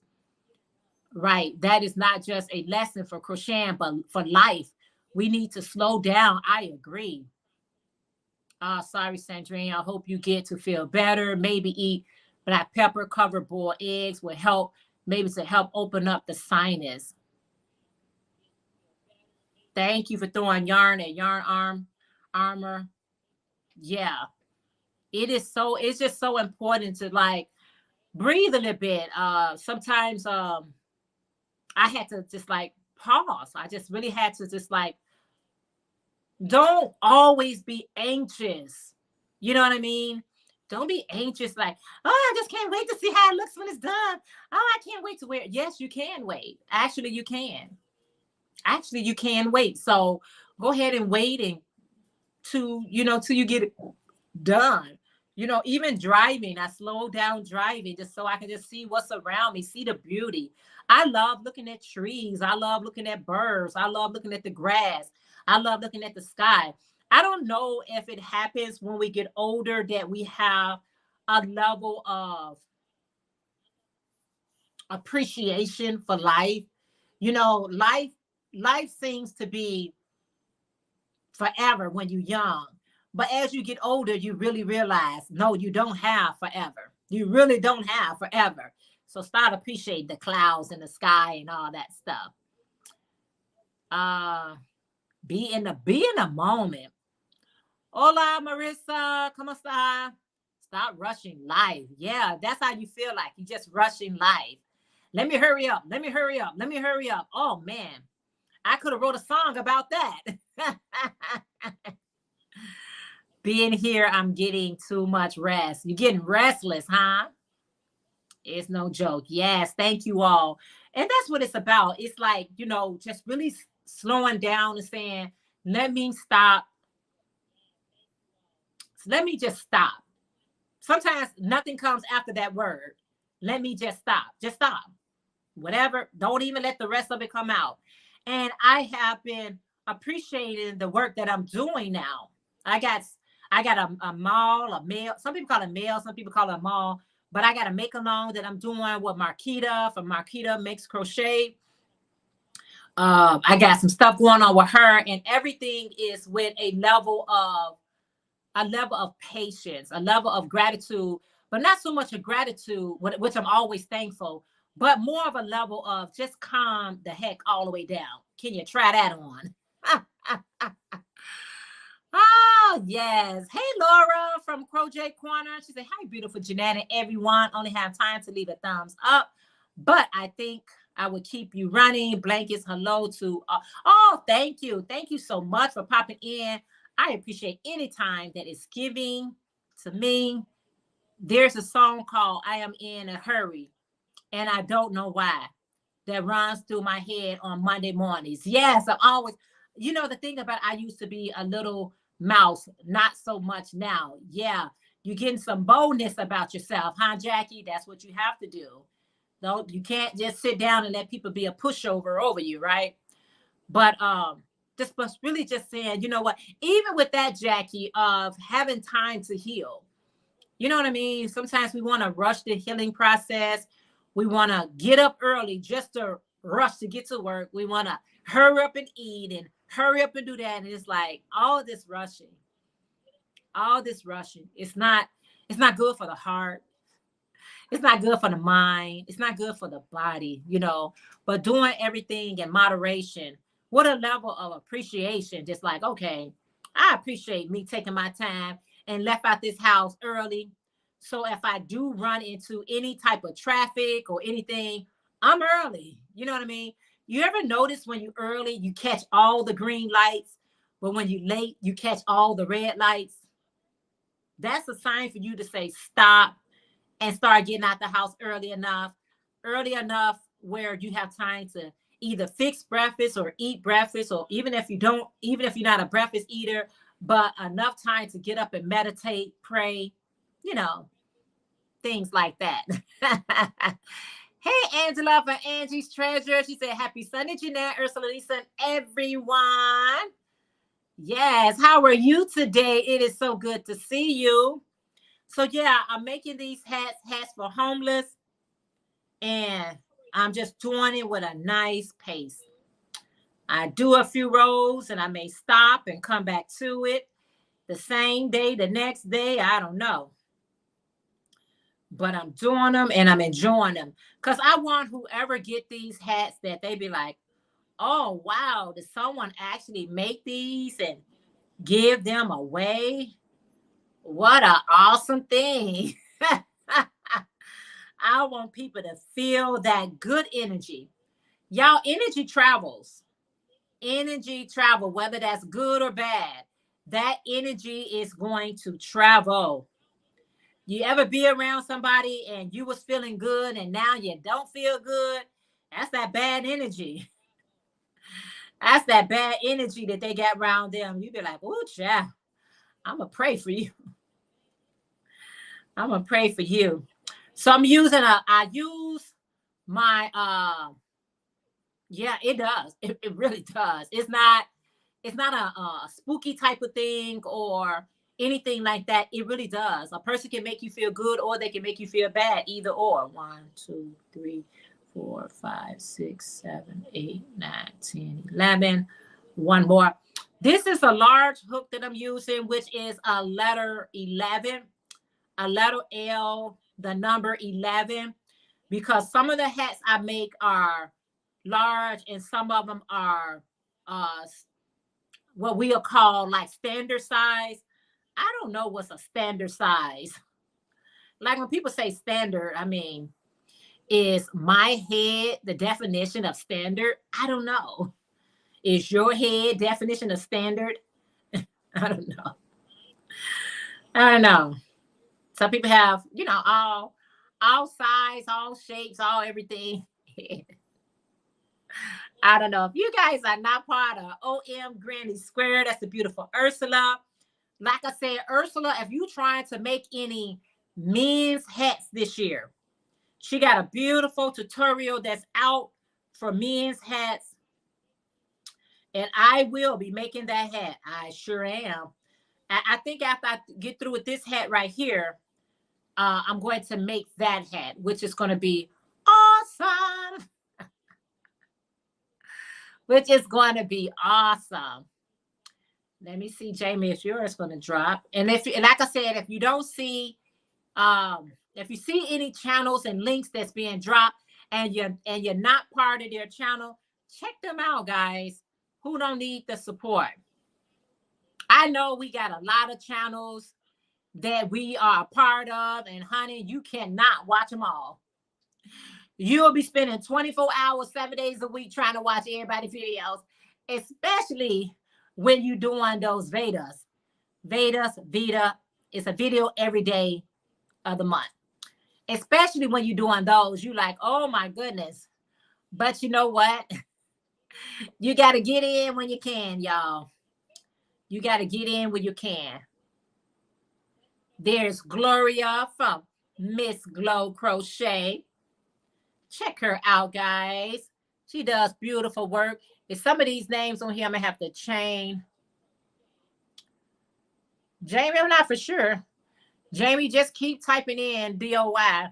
Speaker 1: Right. That is not just a lesson for crocheting, but for life. We need to slow down. I agree. Sorry, Sandrine. I hope you get to feel better. Maybe eat black pepper, covered boiled eggs will help, maybe to help open up the sinus. Thank you for throwing yarn at yarn armor. Yeah. It's just so important to like breathe a little bit. Sometimes I had to just like pause. I just really had to just like, don't always be anxious. You know what I mean? Don't be anxious like, oh, I just can't wait to see how it looks when it's done. Oh, I can't wait to wear it. Yes, you can wait. Actually, you can. Actually, you can wait. So go ahead and wait and till you get it done. You know, even driving, I slow down driving just so I can just see what's around me, see the beauty. I love looking at trees. I love looking at birds. I love looking at the grass. I love looking at the sky. I don't know if it happens when we get older that we have a level of appreciation for life. You know, life seems to be forever when you're young. But as you get older, you really realize, no, you don't have forever. You really don't have forever. So start appreciating the clouds and the sky and all that stuff. Uh, be in the moment. Hola, Marissa, ¿cómo está? Stop rushing life. Yeah, that's how you feel like you just rushing life. Let me hurry up. Let me hurry up. Let me hurry up. Oh man, I could have wrote a song about that. Being here, I'm getting too much rest. You're getting restless, huh? It's no joke. Yes, thank you all. And that's what it's about. It's like, you know, just really slowing down and saying, let me stop. Let me just stop. Sometimes nothing comes after that word. Let me just stop. Just stop. Whatever. Don't even let the rest of it come out. And I have been appreciating the work that I'm doing now. I got a mall, a mail. Some people call it mail, some people call it a mall. But I got a make along that I'm doing with Marquita from Marquita Makes Crochet. I got some stuff going on with her, and everything is with a level of patience, a level of gratitude, but not so much a gratitude, which I'm always thankful, but more of a level of just calm the heck all the way down. Can you try that on? Oh, yes. Hey, Laura from Crochet Corner. She said, hi, beautiful Jeanette and everyone. Only have time to leave a thumbs up, but I think I would keep you running. Blankets, hello to. Oh, thank you. Thank you so much for popping in. I appreciate any time that is giving to me. There's a song called I Am in a Hurry, and I don't know why, that runs through my head on Monday mornings. Yes, I'm always, you know, the thing about I used to be a little mouse, not so much now. Yeah, you're getting some boldness about yourself, huh, Jackie? That's what you have to do. Though you can't just sit down and let people be a pushover over you, right? But just was really just saying, you know what, even with that, Jackie, of having time to heal, you know what I mean? Sometimes we want to rush the healing process. We want to get up early just to rush to get to work. We want to hurry up and eat and hurry up and do that. And it's like all this rushing. It's not good for the heart. It's not good for the mind. It's not good for the body, you know. But doing everything in moderation, what a level of appreciation. Just like, okay, I appreciate me taking my time and left out this house early. So if I do run into any type of traffic or anything, I'm early. You know what I mean? You ever notice when you early, you catch all the green lights, but when you late, you catch all the red lights? That's a sign for you to say stop and start getting out the house early enough where you have time to either fix breakfast or eat breakfast, or even if you don't, even if you're not a breakfast eater, but enough time to get up and meditate, pray, you know, things like that. Hey, Angela from Angie's Treasure. She said, happy Sunday, Jeanette, Ursula, Lisa, and everyone. Yes, how are you today? It is so good to see you. So yeah, I'm making these hats for homeless, and I'm just doing it with a nice pace. I do a few rows and I may stop and come back to it the same day, the next day, I don't know. But I'm doing them and I'm enjoying them because I want whoever get these hats that they be like, oh wow, did someone actually make these and give them away? What an awesome thing. I want people to feel that good energy. Y'all, energy travels. Energy travel, whether that's good or bad. That energy is going to travel. You ever be around somebody and you was feeling good and now you don't feel good? That's that bad energy. That's that bad energy that they got around them. You be like, oh, yeah, I'm going to pray for you. I'm gonna pray for you. So I'm using I use my yeah, it does. It really does. It's not a spooky type of thing or anything like that. It really does. A person can make you feel good or they can make you feel bad. Either or. 1, 2, 3, 4, 5, 6, 7, 8, 9, 10, 11. One more. This is a large hook that I'm using, which is a letter 11, a letter L, the number 11, because some of the hats I make are large and some of them are uh what we'll call like standard size. I don't know what's a standard size. Like when people say standard, I mean, is my head the definition of standard? I don't know. Is your head definition of standard? I don't know. I don't know. Some people have, all size, all shapes, all everything. I don't know. If you guys are not part of OM Granny Square, that's the beautiful Ursula. Like I said, Ursula, if you trying to make any men's hats this year, she got a beautiful tutorial that's out for men's hats. And I will be making that hat. I sure am. I think after I get through with this hat right here, I'm going to make that hat, which is going to be awesome. Which is going to be awesome. Let me see, Jamie, if yours going to drop. And like I said, if you don't see, if you see any channels and links that's being dropped and you're not part of their channel, check them out, guys. Who don't need the support? I know we got a lot of channels that we are a part of, and honey, you cannot watch them all. You'll be spending 24 hours, 7 days a week trying to watch everybody's videos, especially when you're doing those Vedas. Veda, it's a video every day of the month. Especially when you're doing those, you're like, oh my goodness. But you know what? You got to get in when you can, y'all. You got to get in when you can. There's Gloria from Miss Glow Crochet. Check her out, guys. She does beautiful work. If some of these names on here, I'm going to have to change. Jamie, I'm not for sure. Jamie, just keep typing in DOY.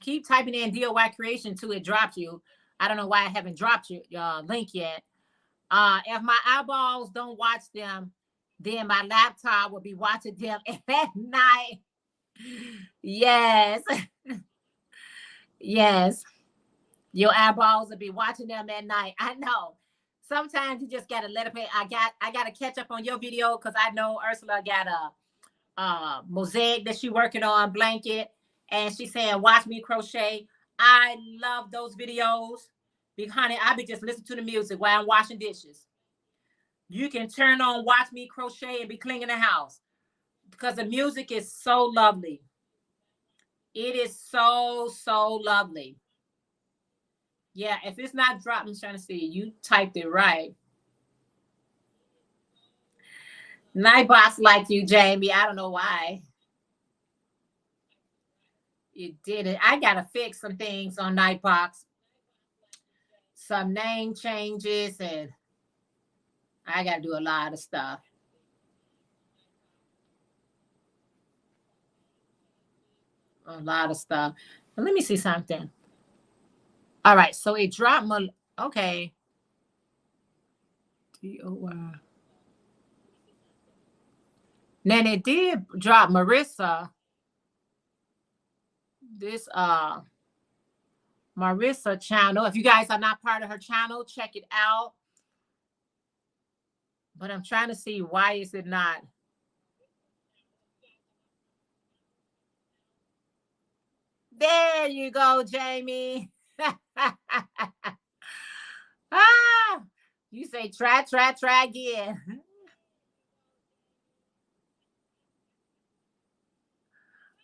Speaker 1: Keep typing in DOY creation till it drops you. I don't know why I haven't dropped your link yet. If my eyeballs don't watch them, then my laptop will be watching them at night. Yes. Yes. Your eyeballs will be watching them at night. I know. Sometimes you just gotta let it pay. I gotta catch up on your video because I know Ursula got a mosaic that she working on, blanket, and she's saying, watch me crochet. I love those videos. Because honey, I be just listening to the music while I'm washing dishes. You can turn on Watch Me Crochet and be cleaning the house because the music is so lovely. It is so, so lovely. Yeah, if it's not dropped, I'm trying to see. You typed it right. Nightbox like you, Jamie. I don't know why. You did it. I got to fix some things on Nightbox. Some name changes, and I got to do a lot of stuff. A lot of stuff. Let me see something. All right, so it dropped my, okay. DOY. Then it did drop Marissa. This Marissa channel. If you guys are not part of her channel, check it out. But I'm trying to see why is it not. There you go, Jamie. Ah, you say try again.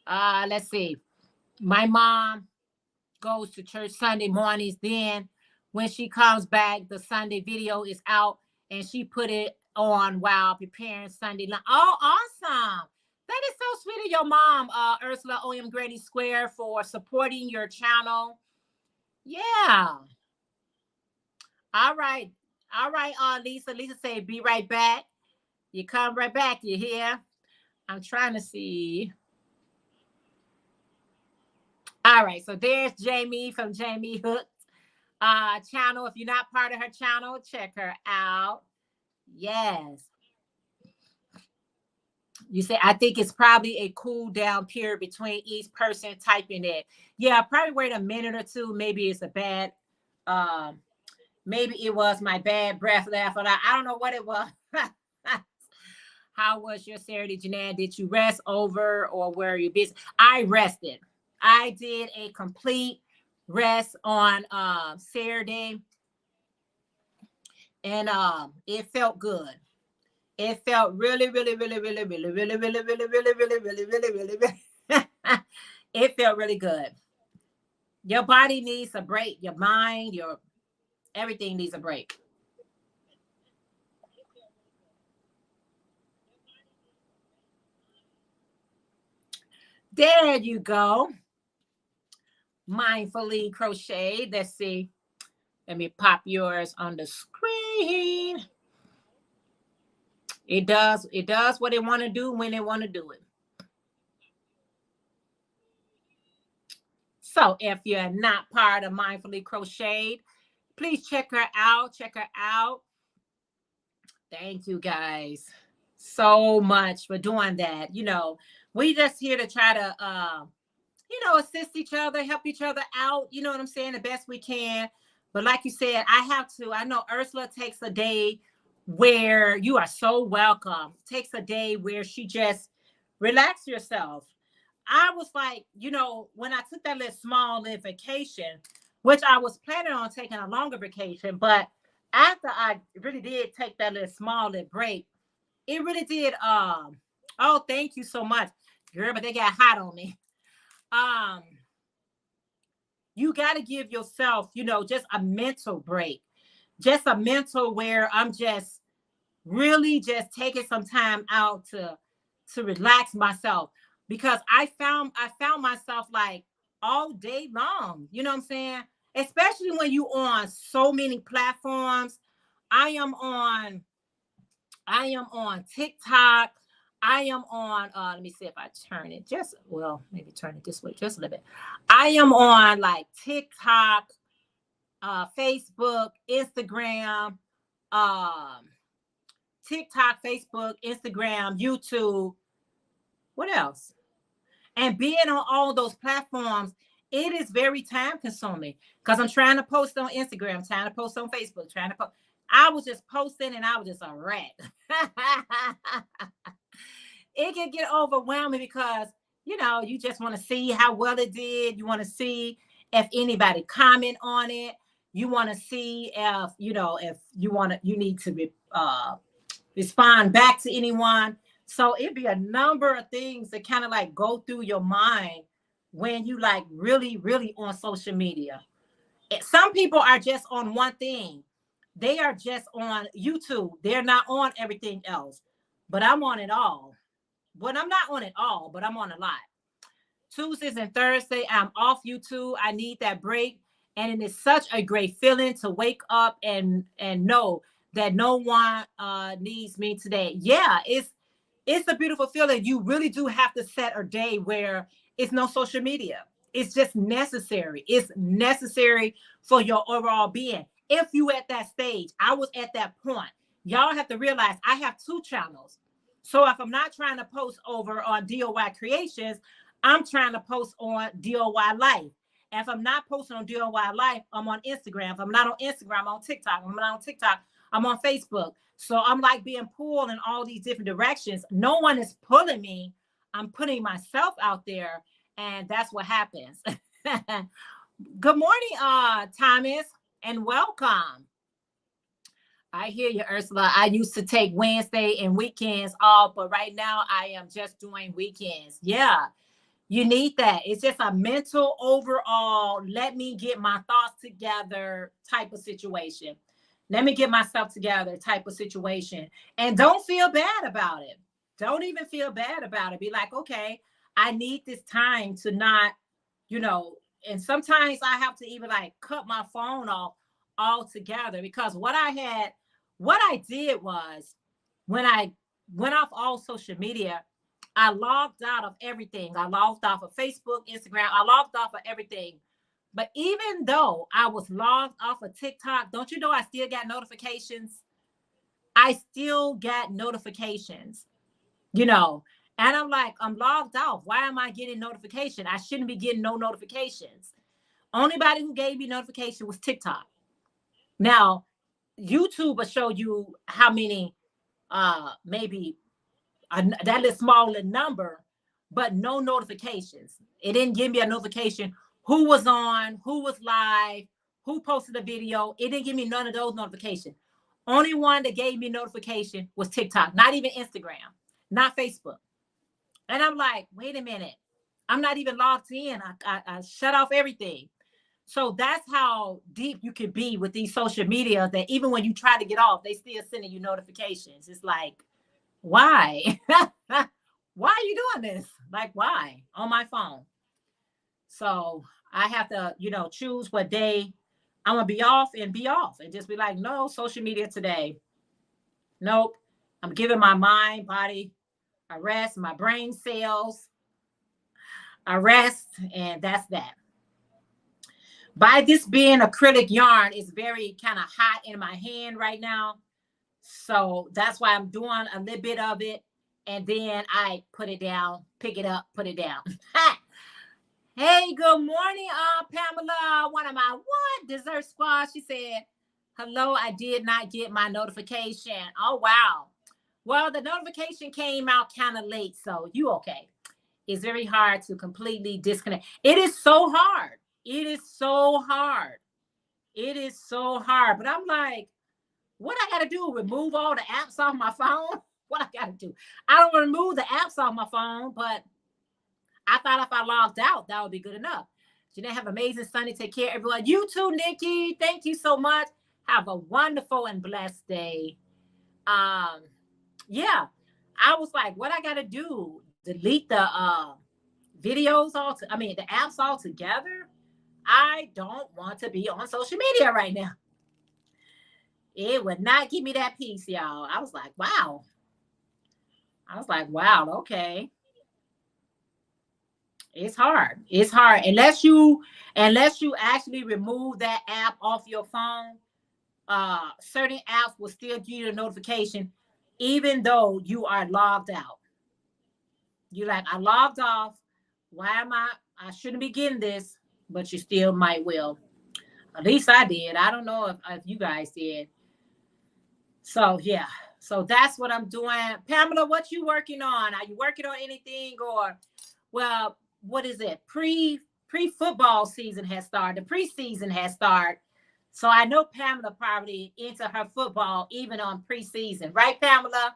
Speaker 1: Let's see. My mom goes to church Sunday mornings. Then when she comes back, the Sunday video is out and she put it on while preparing Sunday lunch. Oh, awesome. That is so sweet of your mom, Ursula O.M. Grady Square, for supporting your channel. Yeah. All right. All right, Lisa. Lisa said, be right back. You come right back. You hear? I'm trying to see. All right. So there's Jamie from Jamie Hook channel. If you're not part of her channel, check her out. Yes. You say, I think it's probably a cool down period between each person typing it. Yeah, probably wait a minute or two. Maybe it's a bad, maybe it was my bad breath laugh. I don't know what it was. How was your Saturday, Jeanette? Did you rest over or were you busy? I rested. I did a complete rest on Saturday. And it felt good. It felt really, really, really, really, really, really, really, really, really, really, really, really, really, really. It felt really good. Your body needs a break. Your mind, your everything needs a break. There you go. Mindfully crochet. Let's see. Let me pop yours on the screen. It does what it want to do when it want to do it. So if you're not part of Mindfully Crocheted, please check her out. Check her out. Thank you guys so much for doing that. You know, we just here to try to assist each other, help each other out. You know what I'm saying? The best we can. But like you said, I know Ursula takes a day where you are so welcome. Takes a day where she just relax yourself. I was like, when I took that little small little vacation, which I was planning on taking a longer vacation, but after I really did take that little small little break, it really did. Oh, thank you so much, girl. But they got hot on me. You got to give yourself, just a mental break, just a mental where I'm just really just taking some time out to relax myself, because I found myself like all day long. You know what I'm saying? Especially when you on so many platforms. I am on TikTok. I am on, let me see if I turn it maybe turn it this way just a little bit. I am on like TikTok, Facebook, Instagram, TikTok, Facebook, Instagram, YouTube. What else? And being on all those platforms, it is very time consuming because I'm trying to post on Instagram, trying to post on Facebook, trying to post. I was just posting and I was just a rat. It can get overwhelming because, you just want to see how well it did. You want to see if anybody comment on it. You want to see if, if you need to respond back to anyone. So it'd be a number of things that kind of like go through your mind when you like really, really on social media. Some people are just on one thing. They are just on YouTube. They're not on everything else. But I'm on it all. But I'm not on it all, but I'm on a lot. Tuesdays and Thursday, I'm off YouTube. I need that break. And it is such a great feeling to wake up and know that no one needs me today. Yeah, it's a beautiful feeling. You really do have to set a day where it's no social media. It's just necessary. It's necessary for your overall being. If you at that stage, I was at that point. Y'all have to realize I have 2 channels. So if I'm not trying to post over on DOYcreations, I'm trying to post on DOY Life. And if I'm not posting on DOY Life, I'm on Instagram. If I'm not on Instagram, I'm on TikTok. If I'm not on TikTok, I'm on Facebook. So I'm like being pulled in all these different directions. No one is pulling me. I'm putting myself out there, and that's what happens. Good morning, Thomas, and welcome. I hear you, Ursula. I used to take Wednesday and weekends off, but right now I am just doing weekends. Yeah, you need that. It's just a mental overall, let me get my thoughts together type of situation. let me get myself together type of situation. And don't feel bad about it. Don't even feel bad about it. Be like, okay, I need this time to not, you know, and sometimes I have to even like cut my phone off altogether, because what I did was, when I went off all social media, I logged out of everything. I logged off of Facebook, Instagram. I logged off of everything. But even though I was logged off of TikTok, don't you know I still got notifications? I still got notifications, you know. And I'm like, I'm logged off. Why am I getting notification? I shouldn't be getting no notifications. Only body who gave me notification was TikTok. Now, YouTube will show you how many, maybe that little small little number, but no notifications. It didn't give me a notification who was on, who was live, who posted a video. It didn't give me none of those notifications. Only one that gave me notification was TikTok, not even Instagram, not Facebook. And I'm like, wait a minute, I'm not even logged in. I shut off everything. So that's how deep you can be with these social media, that even when you try to get off, they still sending you notifications. It's like, why? Why are you doing this? Like, why? On my phone. So I have to, you know, choose what day I'm gonna be off, and just be like, no social media today. Nope. I'm giving my mind, body a rest, my brain cells a rest, and that's that. By this being acrylic yarn, it's very kind of hot in my hand right now. So that's why I'm doing a little bit of it. And then I put it down, pick it up, put it down. Hey, good morning, Pamela, one of my what dessert squad. She said, hello, I did not get my notification. Oh, wow. Well, the notification came out kind of late, so you okay. It's very hard to completely disconnect. It is so hard. It is so hard. It is so hard. But I'm like, what I got to do? Remove all the apps off my phone? What I got to do? I don't remove the apps off my phone, but I thought if I logged out, that would be good enough. Jeanette, have an amazing Sunday. Take care, everyone. You too, Nikki. Thank you so much. Have a wonderful and blessed day. Yeah, I was like, what I got to do? Delete the videos the apps all together? I don't want to be on social media right now. It would not give me that peace, y'all. I was like, wow. Okay. It's hard. It's hard. Unless you actually remove that app off your phone, certain apps will still give you a notification, even though you are logged out. You're like, I logged off. Why am I shouldn't be getting this, but you still might will. At least I did. I don't know if you guys did. So yeah. So that's what I'm doing. Pamela, what you working on? Are you working on anything, or, well, what is it? Pre-football season has started. The preseason has started. So I know Pamela probably into her football even on preseason, right, Pamela?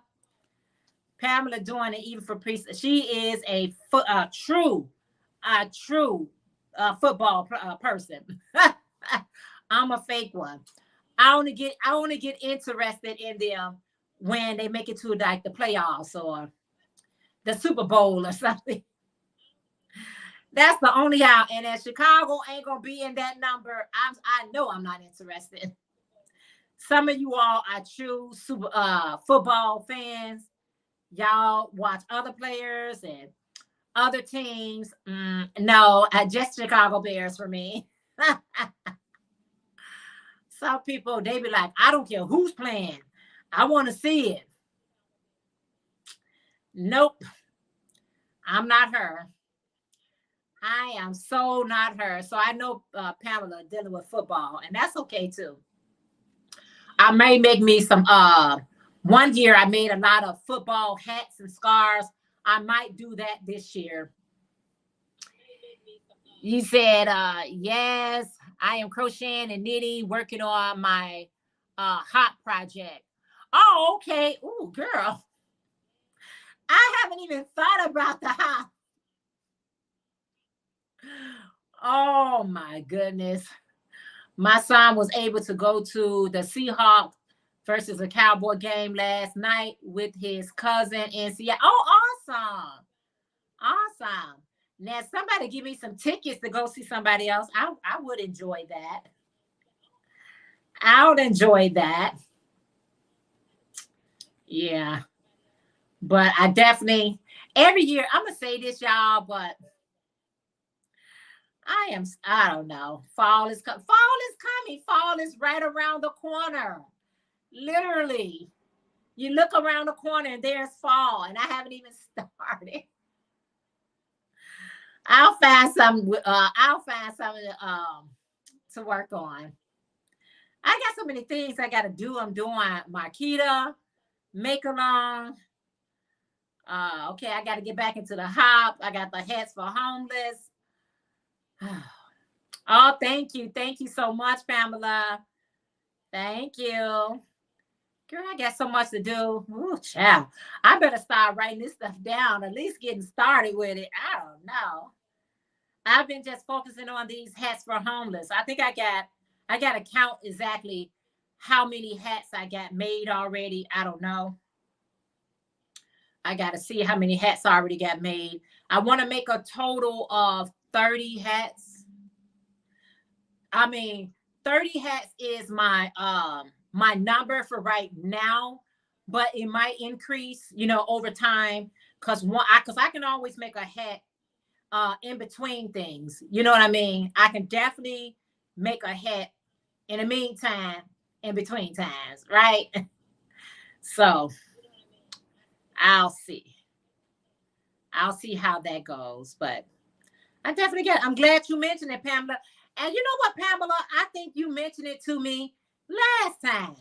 Speaker 1: Pamela doing it even for preseason. She is a true football person. I'm a fake one. I only get interested in them when they make it to like the playoffs or the Super Bowl or something. That's the only how. And as Chicago ain't gonna be in that number, I know I'm not interested. Some of you all are true super football fans. Y'all watch other players and other teams. No, just Chicago Bears for me. Some people, they be like, I don't care who's playing. I want to see it. Nope. I'm not her. I am so not her. So I know Pamela dealing with football, and that's okay too. I may make me some, one year I made a lot of football hats and scarves. I might do that this year. You said, yes, I am crocheting and knitting, working on my hot project. Oh, okay. Ooh, girl. I haven't even thought about the hot. Oh my goodness. My son was able to go to the Seahawks versus a Cowboy game last night with his cousin in Seattle. Oh, awesome. Awesome. Now, somebody give me some tickets to go see somebody else. I would enjoy that. I would enjoy that. Yeah. But I definitely, every year, I'm going to say this, y'all, but I don't know. Fall is coming. Fall is coming. Fall is right around the corner. Literally. You look around the corner and there's fall, and I haven't even started. I'll find some. I'll find something to work on. I got so many things I got to do. I'm doing Marquita, make along. Okay, I got to get back into the hop. I got the hats for homeless. Oh, thank you. Thank you so much, Pamela. Thank you. Girl, I got so much to do. Ooh, child. I better start writing this stuff down, at least getting started with it. I don't know. I've been just focusing on these hats for homeless. I think I got to count exactly how many hats I got made already. I don't know. I got to see how many hats I already got made. I want to make a total of 30 hats. I mean, 30 hats is my my number for right now, but it might increase, over time, because I can always make a hat in between things. You know what I mean? I can definitely make a hat in the meantime, in between times, right? So I'll see. I'll see how that goes. But I'm glad you mentioned it, Pamela. And you know what, Pamela? I think you mentioned it to me last time.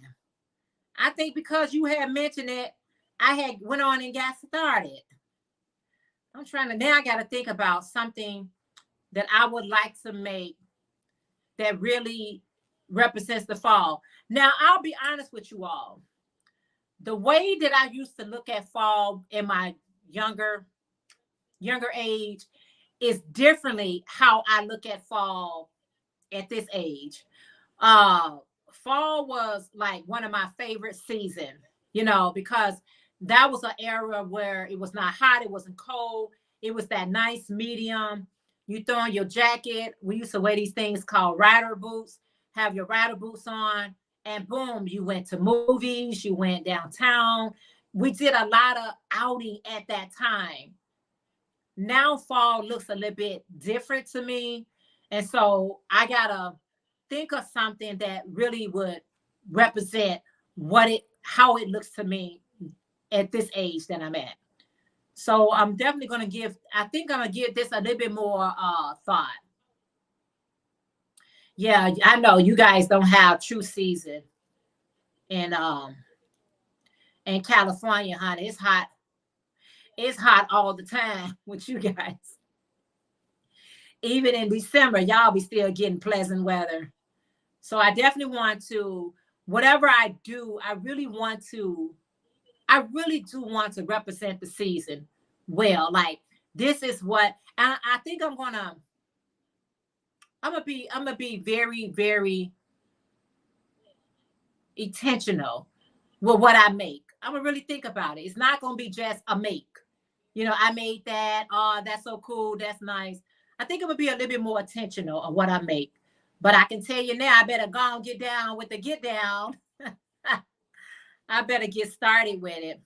Speaker 1: I think because you had mentioned it, I had went on and got started. Now I got to think about something that I would like to make that really represents the fall. Now, I'll be honest with you all. The way that I used to look at fall in my younger age is differently how I look at fall at this age. Fall was like one of my favorite seasons, because that was an era where it was not hot, it wasn't cold, it was that nice medium. You throw on your jacket. We used to wear these things called rider boots, have your rider boots on, and boom, you went to movies, you went downtown. We did a lot of outing at that time. Now fall looks a little bit different to me. And so I gotta think of something that really would represent how it looks to me at this age that I'm at. So I'm definitely gonna give this a little bit more thought. Yeah, I know you guys don't have true season in California, honey. It's hot. It's hot all the time with you guys. Even in December, y'all be still getting pleasant weather. So I definitely want to, whatever I do, I really do want to represent the season well. Like this is what I think I'm gonna be very, very intentional with what I make. I'm gonna really think about it. It's not gonna be just a make. I made that. Oh, that's so cool. That's nice. I think I'm gonna be a little bit more intentional on what I make. But I can tell you now, I better go and get down with the get down. I better get started with it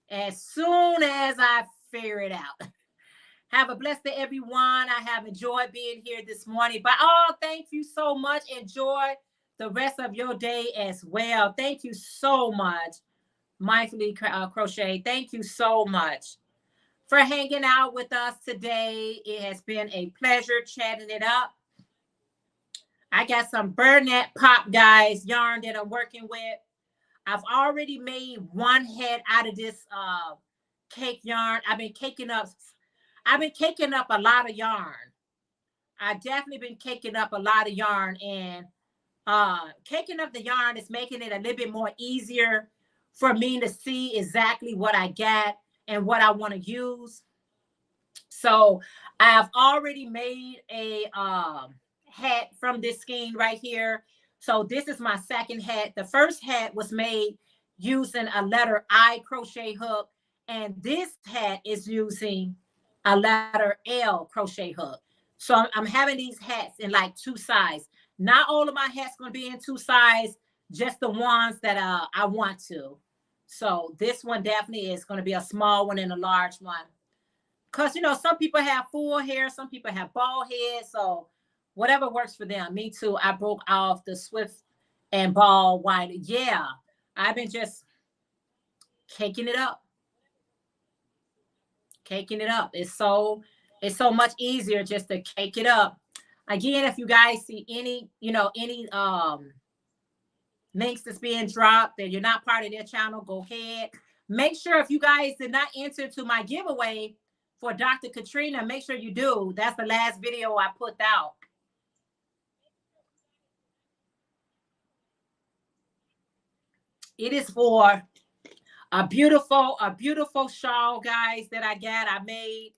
Speaker 1: as soon as I figure it out. Have a blessed day, everyone. I have enjoyed being here this morning. But thank you so much. Enjoy the rest of your day as well. Thank you so much. Mindfully Crochet, thank you so much for hanging out with us today. It has been a pleasure chatting it up. I got some Burnett Pop Guys yarn that I'm working with. I've already made one head out of this cake yarn. I've been caking up a lot of yarn. I've definitely been caking up a lot of yarn, and caking up the yarn is making it a little bit more easier for me to see exactly what I got and what I want to use. So I've already made a hat from this skein right here. So this is my second hat. The first hat was made using a letter I crochet hook, and this hat is using a letter L crochet hook. So I'm having these hats in like two sizes. Not all of my hats going to be in two sizes, just the ones that I want to. So this one definitely is going to be a small one and a large one. Because, some people have full hair, some people have bald head. So whatever works for them. Me too. I broke off the swift and bald white. Yeah, I've been just caking it up. Caking it up. It's so much easier just to cake it up. Again, if you guys see any links that's being dropped that you're not part of their channel, go ahead. Make sure if you guys did not enter to my giveaway for Dr. Katrina, make sure you do. That's the last video I put out. It is for a beautiful shawl, guys, that I made.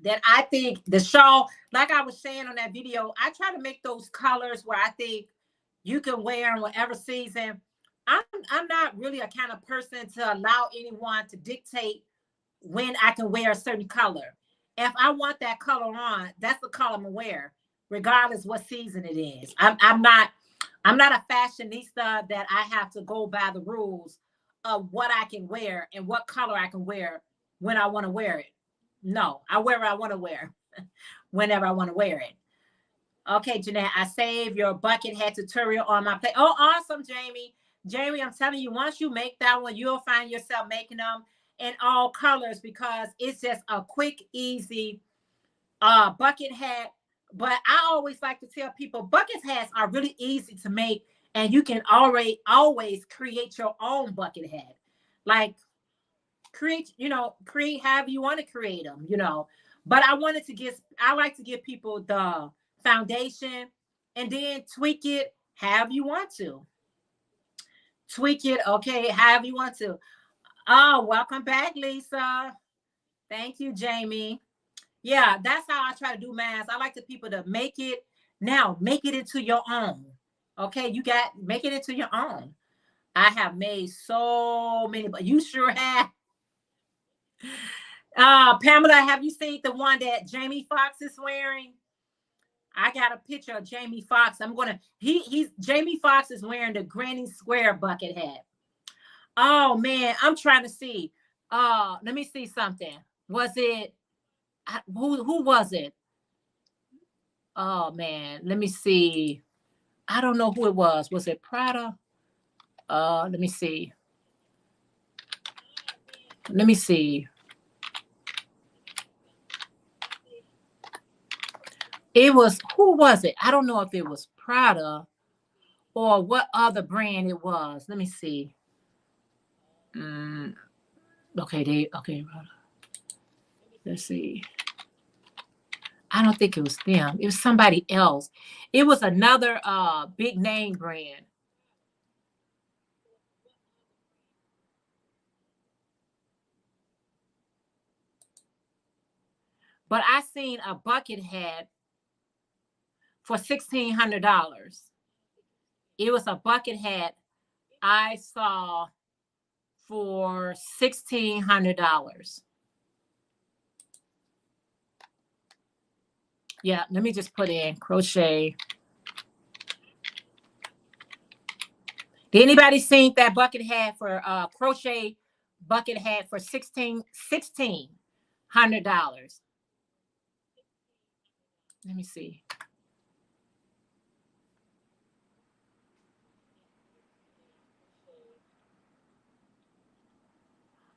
Speaker 1: That I think the shawl, like I was saying on that video, I try to make those colors where I think you can wear in whatever season. I'm not really a kind of person to allow anyone to dictate when I can wear a certain color. If I want that color on, that's the color I'm gonna wear, regardless what season it is. I'm not a fashionista that I have to go by the rules of what I can wear and what color I can wear when I want to wear it. No, I wear what I want to wear whenever I want to wear it. Okay, Jeanette, I saved your bucket hat tutorial on my plate. Oh, awesome, Jamie. Jamie, I'm telling you, once you make that one, you'll find yourself making them in all colors because it's just a quick, easy bucket hat. But I always like to tell people bucket hats are really easy to make, and you can always create your own bucket hat. Like create however you want to create them. But I like to give people the foundation and then tweak it however you want to. Tweak it, okay, however you want to. Oh, welcome back, Lisa. Thank you, Jamie. Yeah, that's how I try to do masks. I like the people to make it into your own. Okay, make it into your own. I have made so many, but you sure have. Pamela, have you seen the one that Jamie Foxx is wearing? I got a picture of Jamie Foxx. Jamie Foxx is wearing the Granny Square bucket hat. Oh man, I'm trying to see. Let me see something. Was it who was it? Oh man, let me see. I don't know who it was. Was it Prada? Let me see. Let me see. Who was it? I don't know if it was Prada or what other brand it was. Let me see. Okay, Prada. Let's see. I don't think it was them. It was somebody else. It was another big name brand. But I seen a bucket hat for $1,600. It was a bucket hat I saw for $1,600. Yeah, let me just put in crochet. Did anybody seen that bucket hat for crochet bucket hat for $1,600? Let me see.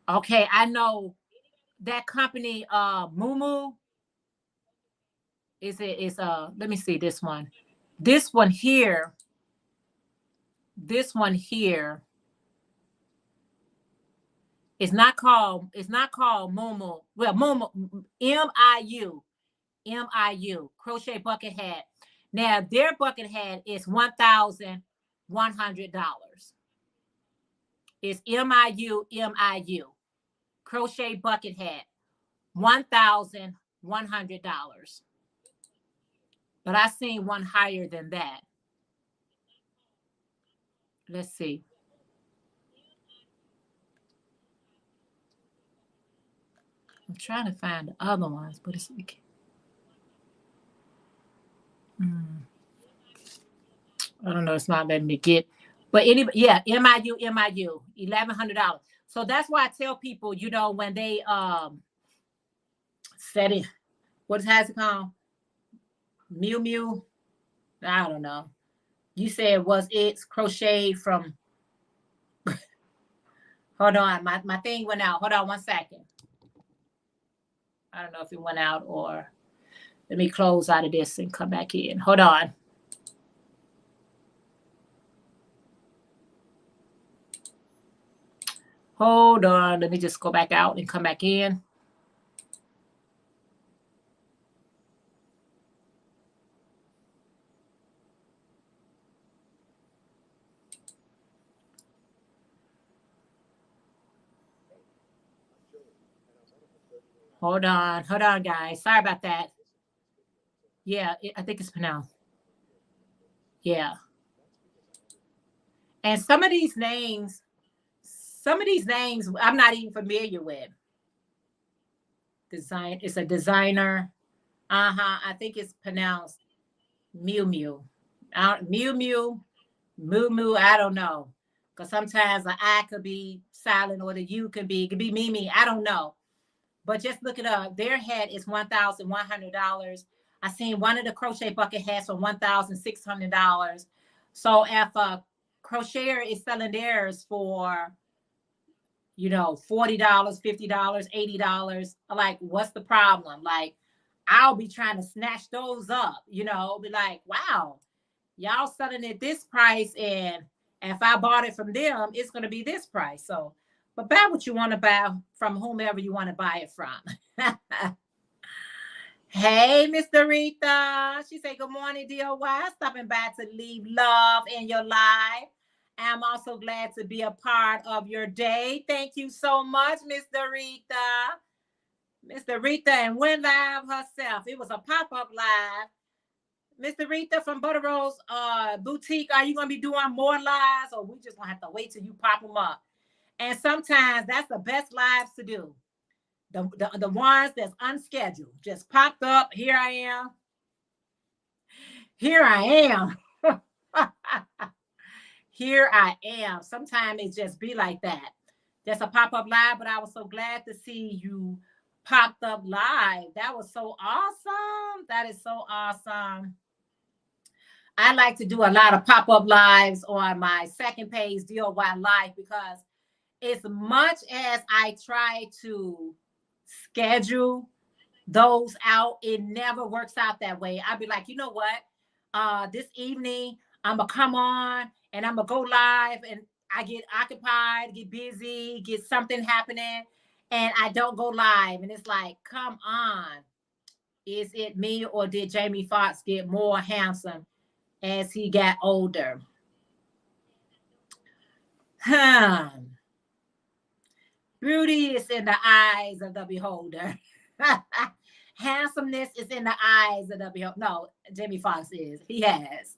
Speaker 1: Okay, I know that company Mumu is let me see this one. This one here is not called Mumu. Well, Mumu MIU crochet bucket hat. Now their bucket hat is $1,100. It's MIU crochet bucket hat, $1,100. but I seen one higher than that. Let's see. I'm trying to find the other ones, but it's I don't know. It's not letting me get. But anybody, yeah, MIU, $1,100. So that's why I tell people, you know, when they set it, what has it called? Mew Mew. I don't know. You said was it's crocheted from. Hold on, my thing went out. Hold on 1 second. I don't know if it went out or let me close out of this and come back in. Hold on. Hold on. Let me just go back out and come back in. Hold on, guys. Sorry about that. Yeah, I think it's pronounced. Yeah. And some of these names I'm not even familiar with. Design, it's a designer. I think it's pronounced Mew Mew. Mew Mew, Moo Moo, I don't know. Because sometimes the I could be silent or the U could be Mimi. I don't know. But just look it up. Their hat is $1,100. I seen one of the crochet bucket hats for $1,600. So if a crocheter is selling theirs for, you know, $40, $50, $80, like, what's the problem? Like, I'll be trying to snatch those up, you know, be like, wow, y'all selling it this price, and if I bought it from them, it's going to be this price. So, but buy what you want to buy from whomever you want to buy it from. Hey, Mr. Rita. She said, good morning, DOY. Stopping by to leave love in your life. I'm also glad to be a part of your day. Thank you so much, Mr. Rita. Mr. Rita and went live herself. It was a pop-up live. Mr. Rita from Butter Rose Boutique, are you going to be doing more lives, or we just going to have to wait till you pop them up? And sometimes that's the best lives to do. The ones that's unscheduled. Just popped up. Here I am. Here I am. Here I am. Sometimes it just be like that. That's a pop-up live, but I was so glad to see you popped up live. That was so awesome. That is so awesome. I like to do a lot of pop-up lives on my second page, DOY Live, because as much as I try to schedule those out, it never works out that way. I'd be like, you know what? This evening, I'm going to come on and I'm going to go live, and I get occupied, get busy, get something happening, and I don't go live. And it's like, come on. Is it me, or did Jamie Foxx get more handsome as he got older? Beauty is in the eyes of the beholder. Handsomeness is in the eyes of the beholder. No, Jamie Foxx is. He has.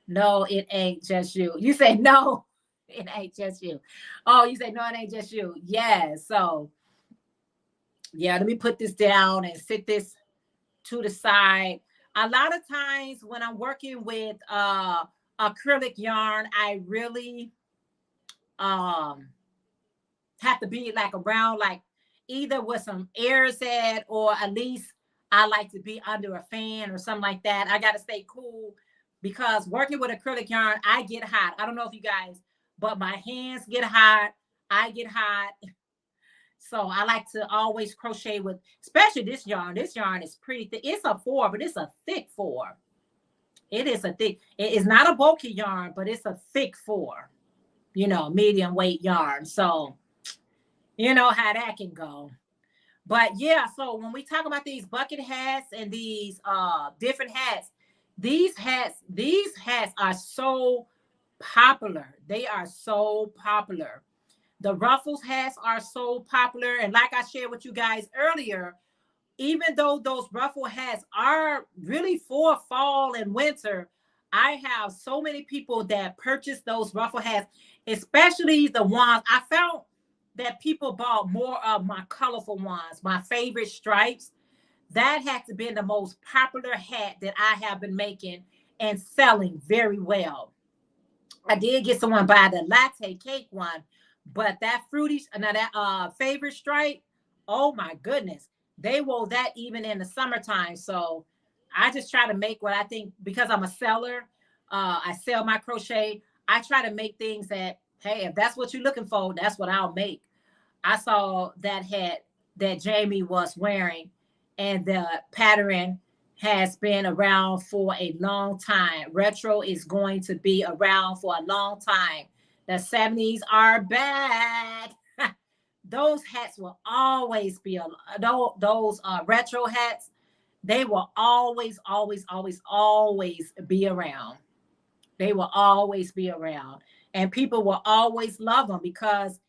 Speaker 1: No, it ain't just you. You say no, it ain't just you. Oh, you say no, it ain't just you. Yes. So, yeah, let me put this down and sit this to the side. A lot of times when I'm working with acrylic yarn, I really have to be like around, like either with some airs at, or at least I like to be under a fan or something like that. I got to stay cool, because working with acrylic yarn, I get hot. I don't know if you guys, but my hands get hot. I get hot. So I like to always crochet with, especially this yarn. This yarn is pretty thick. It's a 4, but it's a thick 4. It is a thick. It is not a bulky yarn, but it's a thick 4. You know, medium weight yarn. So you know how that can go. But yeah, so when we talk about these bucket hats and these different hats, these hats are so popular. They are so popular. The ruffles hats are so popular. And like I shared with you guys earlier, even though those ruffle hats are really for fall and winter, I have so many people that purchase those ruffle hats, especially the ones I found that people bought more of my colorful ones, my favorite stripes. That has been the most popular hat that I have been making and selling very well. I did get someone buy the latte cake one, but that fruity, now that favorite stripe, oh my goodness, they wore that even in the summertime. So I just try to make what I think, because I'm a seller. I sell my crochet. I try to make things that, hey, if that's what you're looking for, that's what I'll make. I saw that hat that Jamie was wearing, and the pattern has been around for a long time. Retro is going to be around for a long time. The 70s are back. Those hats will always be those retro hats. They will always, always, always, always be around. They will always be around, and people will always love them because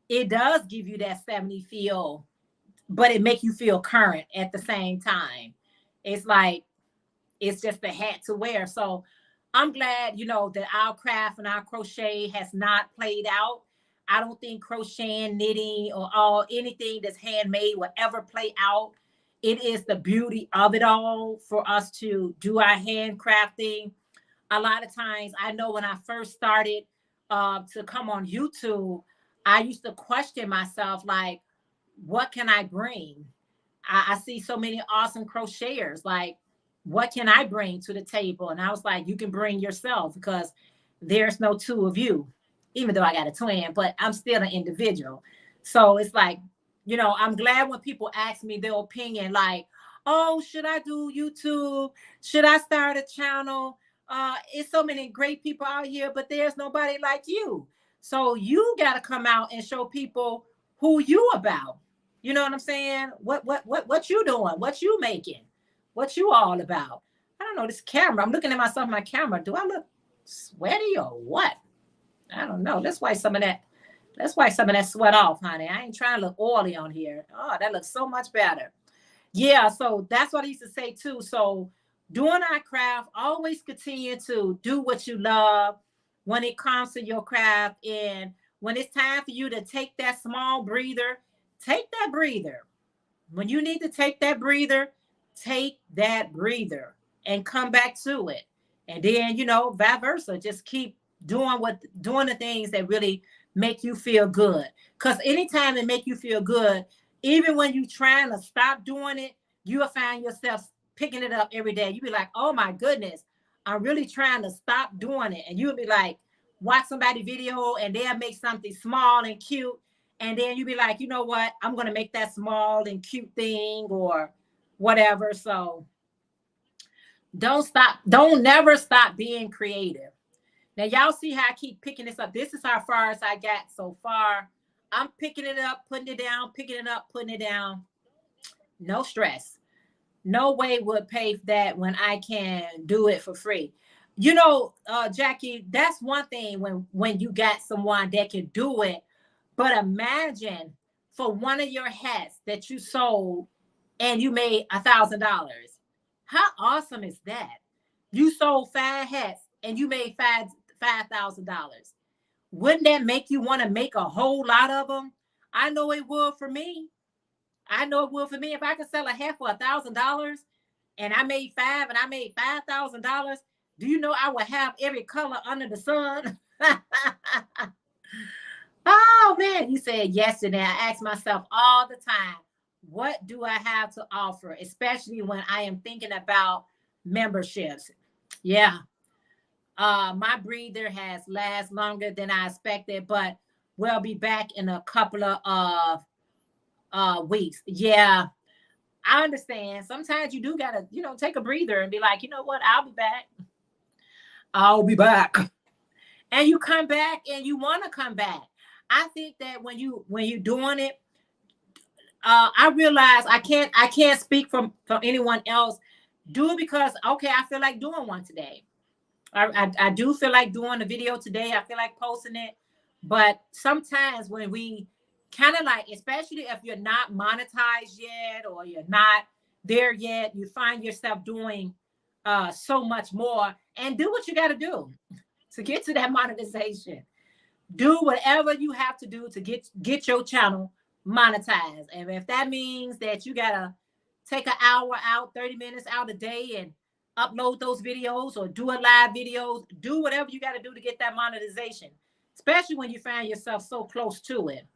Speaker 1: it does give you that 70 feel, but it make you feel current at the same time. It's like, it's just a hat to wear. So I'm glad, that our craft and our crochet has not played out. I don't think crocheting, knitting, or all anything that's handmade will ever play out. It is the beauty of it all for us to do our handcrafting. A lot of times, I know when I first started to come on YouTube, I used to question myself, like, what can I bring? I see so many awesome crocheters. Like, what can I bring to the table? And I was like, you can bring yourself, because there's no two of you, even though I got a twin, but I'm still an individual. So it's like, I'm glad when people ask me their opinion, like, oh, should I do YouTube? Should I start a channel? It's so many great people out here, but there's nobody like you. So you got to come out and show people who you about. You know what I'm saying? What you doing? What you making? What you all about? I don't know, this camera. I'm looking at myself in my camera. Do I look sweaty or what? I don't know. That's why some of that sweat off, honey. I ain't trying to look oily on here. Oh, that looks so much better. Yeah, so that's what I used to say too. So doing our craft, always continue to do what you love when it comes to your craft. And when it's time for you to take that small breather, take that breather. When you need to take that breather and come back to it. And then, vice versa, just keep doing the things that really make you feel good. Because anytime it make you feel good, even when you trying to stop doing it, you'll find yourself picking it up every day. You be like, oh my goodness, I'm really trying to stop doing it. And you'll be like, watch somebody video and they'll make something small and cute. And then you be like, you know what? I'm going to make that small and cute thing or whatever. So don't never stop being creative. Now, y'all see how I keep picking this up. This is how far as I got so far. I'm picking it up, putting it down, picking it up, putting it down. No stress. No way would pay for that when I can do it for free. Jackie, that's one thing when you got someone that can do it. But imagine for one of your hats that you sold and you made $1,000. How awesome is that? You sold 5 hats and you made $5,000. Wouldn't that make you want to make a whole lot of them? I know it would for me. If I could sell a hat for $1,000 and I made 5 and I made $5,000, do you know I would have every color under the sun? Oh man, you said yes to that. I ask myself all the time, what do I have to offer, especially when I am thinking about memberships? Yeah. My breather has last longer than I expected, but we'll be back in a couple of weeks. Yeah, I understand. Sometimes you do gotta, take a breather and be like, you know what, I'll be back. I'll be back. And you come back and you want to come back. I think that when you're doing it, I realize I can't speak from anyone else. Do it because okay, I feel like doing one today. I do feel like doing a video today. I feel like posting it. But sometimes when we kind of like, especially if you're not monetized yet or you're not there yet. You find yourself doing so much more, and do what you got to do to get to that monetization. Do whatever you have to do to get your channel monetized. And if that means that you gotta take an hour out, 30 minutes out a day and upload those videos or do a live videos, do whatever you got to do to get that monetization, especially when you find yourself so close to it.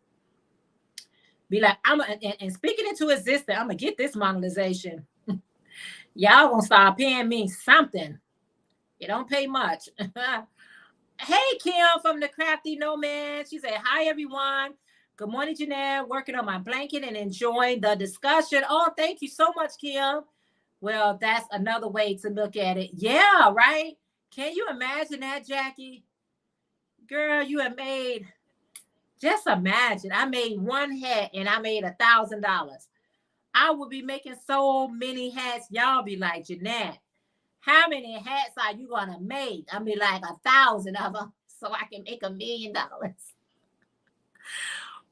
Speaker 1: Be like, and speaking into existence, I'm gonna get this monetization. Y'all gonna start paying me something. You don't pay much. Hey, Kim from the Crafty Nomad. She said, hi, everyone. Good morning, Jeanette. Working on my blanket and enjoying the discussion. Oh, thank you so much, Kim. Well, that's another way to look at it. Yeah, right? Can you imagine that, Jackie? Girl, you have made, just imagine, I made one hat and I made $1,000. I would be making so many hats. Y'all be like, Jeanette, how many hats are you going to make? I mean, like 1,000 of them so I can make $1 million.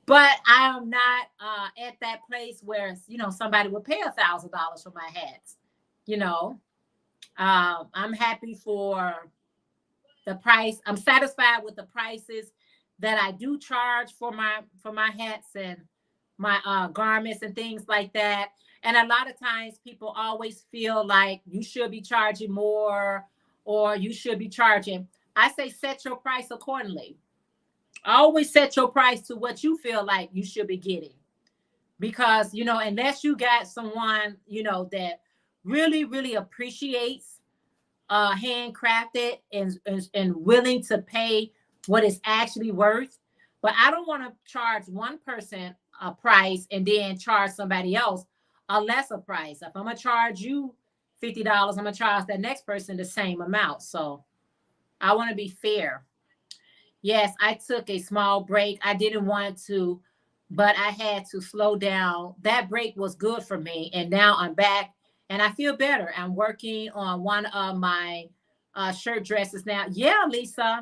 Speaker 1: But I am not at that place where, you know, somebody would pay $1,000 for my hats. You know, I'm happy for the price. I'm satisfied with the prices that I do charge for my hats and my garments and things like that. And a lot of times people always feel like you should be charging more or you should be charging. I say set your price accordingly. Always set your price to what you feel like you should be getting. Because, you know, unless you got someone, you know, that really, really appreciates handcrafted and willing to pay what it's actually worth. But I don't want to charge one person a price and then charge somebody else a lesser price. If I'm going to charge you $50, I'm going to charge that next person the same amount. So I want to be fair. Yes, I took a small break. I didn't want to, but I had to slow down. That break was good for me. And now I'm back and I feel better. I'm working on one of my shirt dresses now. Yeah, Lisa,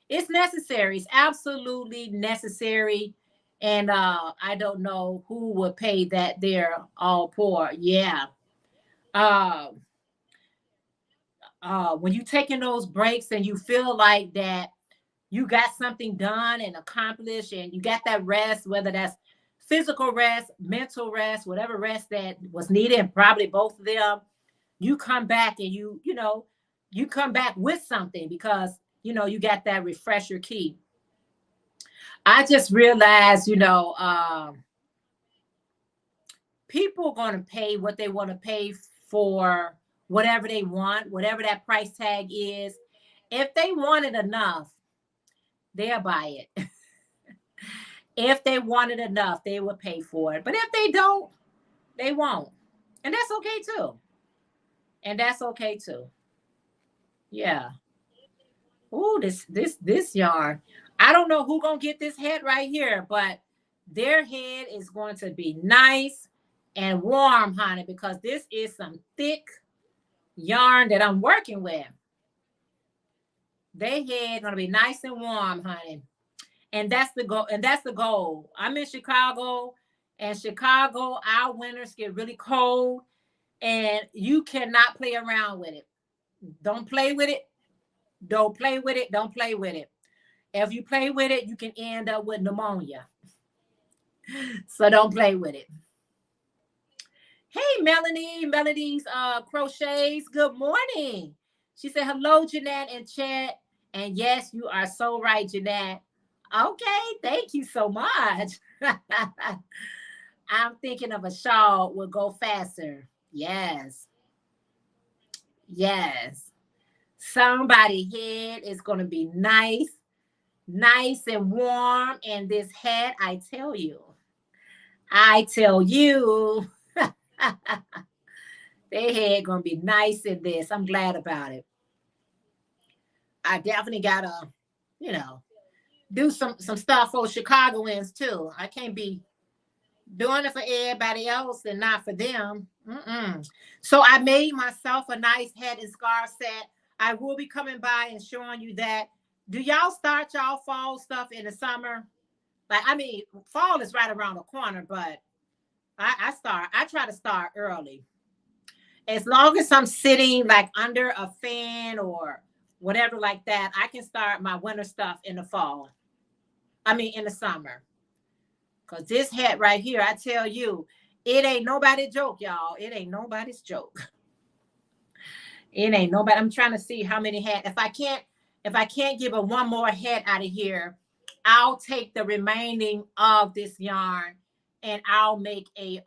Speaker 1: it's necessary. It's absolutely necessary. And I don't know who would pay that. They're all poor. Yeah. When you're taking those breaks and you feel like that you got something done and accomplished and you got that rest, whether that's physical rest, mental rest, whatever rest that was needed, and probably both of them, you come back and you come back with something because, you know, you got that refresher key. I just realized, you know, people are going to pay what they want to pay for whatever they want, whatever that price tag is. If they want it enough, they'll buy it. If they want it enough, they will pay for it. But if they don't, they won't. And that's okay too. And that's okay too. Yeah. Ooh, this yarn. I don't know who gonna get this head right here, but their head is going to be nice and warm, honey, because this is some thick yarn that I'm working with. Their head gonna be nice and warm, honey. And that's the goal. And that's the goal. I'm in Chicago, and Chicago, our winters get really cold, and you cannot play around with it. Don't play with it. Don't play with it. Don't play with it. If you play with it, you can end up with pneumonia. So don't play with it. Hey, Melanie. Melanie's crochets. Good morning. She said, hello, Jeanette and Chet. And yes, you are so right, Jeanette. Okay, thank you so much. I'm thinking of a shawl will go faster. Yes. Yes. Somebody's head is going to be nice, nice and warm. And this hat, I tell you, their head going to be nice in this. I'm glad about it. I definitely got to, you know, do some stuff for Chicagoans too. I can't be doing it for everybody else and not for them. So I made myself a nice head and scarf set. I will be coming by and showing you that. Do y'all start y'all fall stuff in the summer? Like, I mean, fall is right around the corner, but I try to start early. As long as I'm sitting like under a fan or whatever like that, I can start my winter stuff in the fall. I mean, in the summer. Because this hat right here, I tell you, it ain't nobody's joke, y'all. It ain't nobody's joke. It ain't nobody. I'm trying to see how many hats. If I can't give a one more hat out of here, I'll take the remaining of this yarn and I'll make a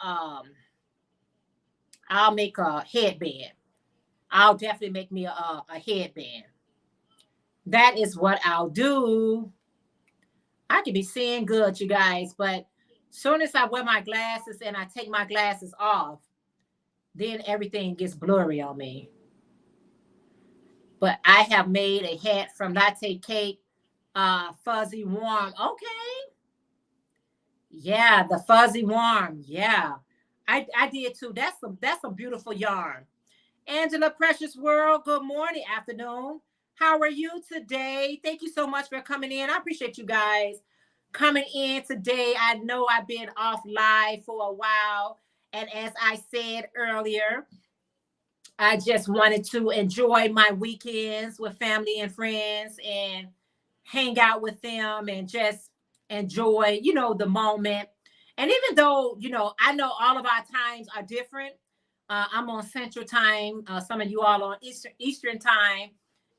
Speaker 1: headband. I'll definitely make me a headband. That is what I'll do. I can be seeing good, you guys, but soon as I wear my glasses and I take my glasses off, then everything gets blurry on me. But I have made a hat from Latte Cake, Fuzzy Warm. Okay. Yeah, the Fuzzy Warm. Yeah. I did too. That's a beautiful yarn. Angela Precious World, good morning, afternoon. How are you today? Thank you so much for coming in. I appreciate you guys coming in today. I know I've been off live for a while. And as I said earlier, I just wanted to enjoy my weekends with family and friends and hang out with them and just enjoy, the moment. And even though, I know all of our times are different, I'm on Central Time. Some of you all on Eastern Time,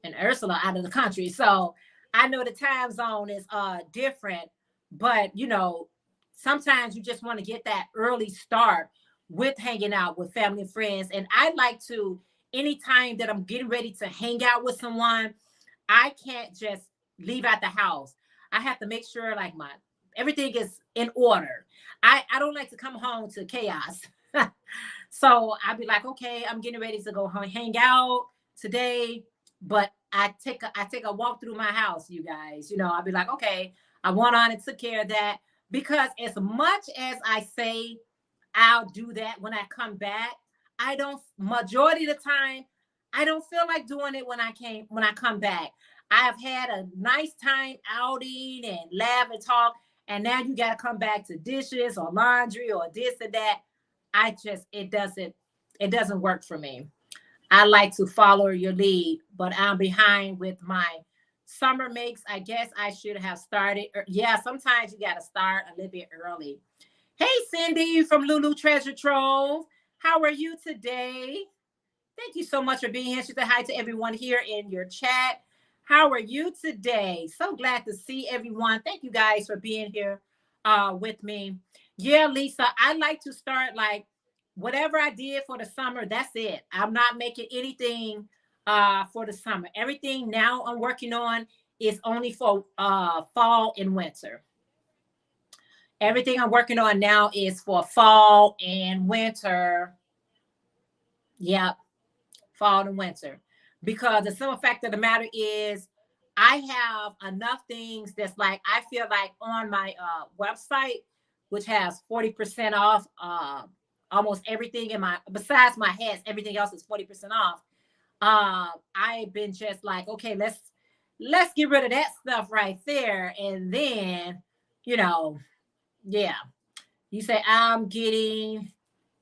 Speaker 1: and Ursula out of the country. So I know the time zone is different, but sometimes you just want to get that early start with hanging out with family and friends. And I like to, anytime that I'm getting ready to hang out with someone, I can't just leave out the house. I have to make sure like my everything is in order. I don't like to come home to chaos. So I'd be like, okay, I'm getting ready to go home, hang out today, but I take a walk through my house, you guys. I'd be like, okay, I went on and took care of that, because as much as I say I'll do that when I come back, I don't, majority of the time, I don't feel like doing it when I come back. I've had a nice time outing and laugh and talk, and now you got to come back to dishes or laundry or this and that. It doesn't work for me. I like to follow your lead, but I'm behind with my summer makes. I guess I should have started. Yeah, sometimes you got to start a little bit early. Hey, Cindy from Lulu Treasure Trove. How are you today? Thank you so much for being here. She said hi to everyone here in your chat. How are you today? So glad to see everyone. Thank you guys for being here with me. Yeah, Lisa, I like to start like whatever I did for the summer, that's it. I'm not making anything for the summer. Everything now I'm working on is only for fall and winter. Everything I'm working on now is for fall and winter. Yep, fall and winter. Because the simple fact of the matter is, I have enough things that's like, I feel like on my website, which has 40% off almost everything in my, besides my hats, everything else is 40% off. I've been just like, okay, let's get rid of that stuff right there. And then, yeah, you say I'm getting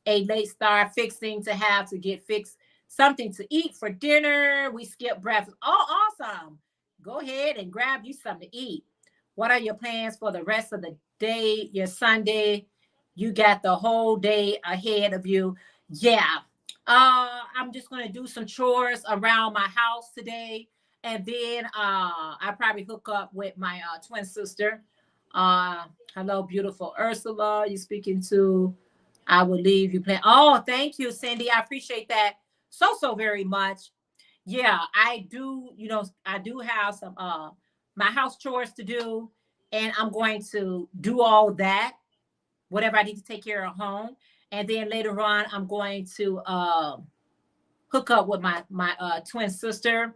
Speaker 1: a late start fixing to have to get fixed something to eat for dinner. We skip breakfast. Oh, awesome. Go ahead and grab you something to eat. What are your plans for the rest of the day? Your Sunday, you got the whole day ahead of you. Yeah. I'm just gonna do some chores around my house today. And then I probably hook up with my twin sister. Hello, beautiful Ursula. You speaking to I will leave you plan. Oh, thank you, Cindy. I appreciate that so very much. Yeah, I do, I do have some my house chores to do, and I'm going to do all that, whatever I need to take care of home. And then later on, I'm going to hook up with my twin sister.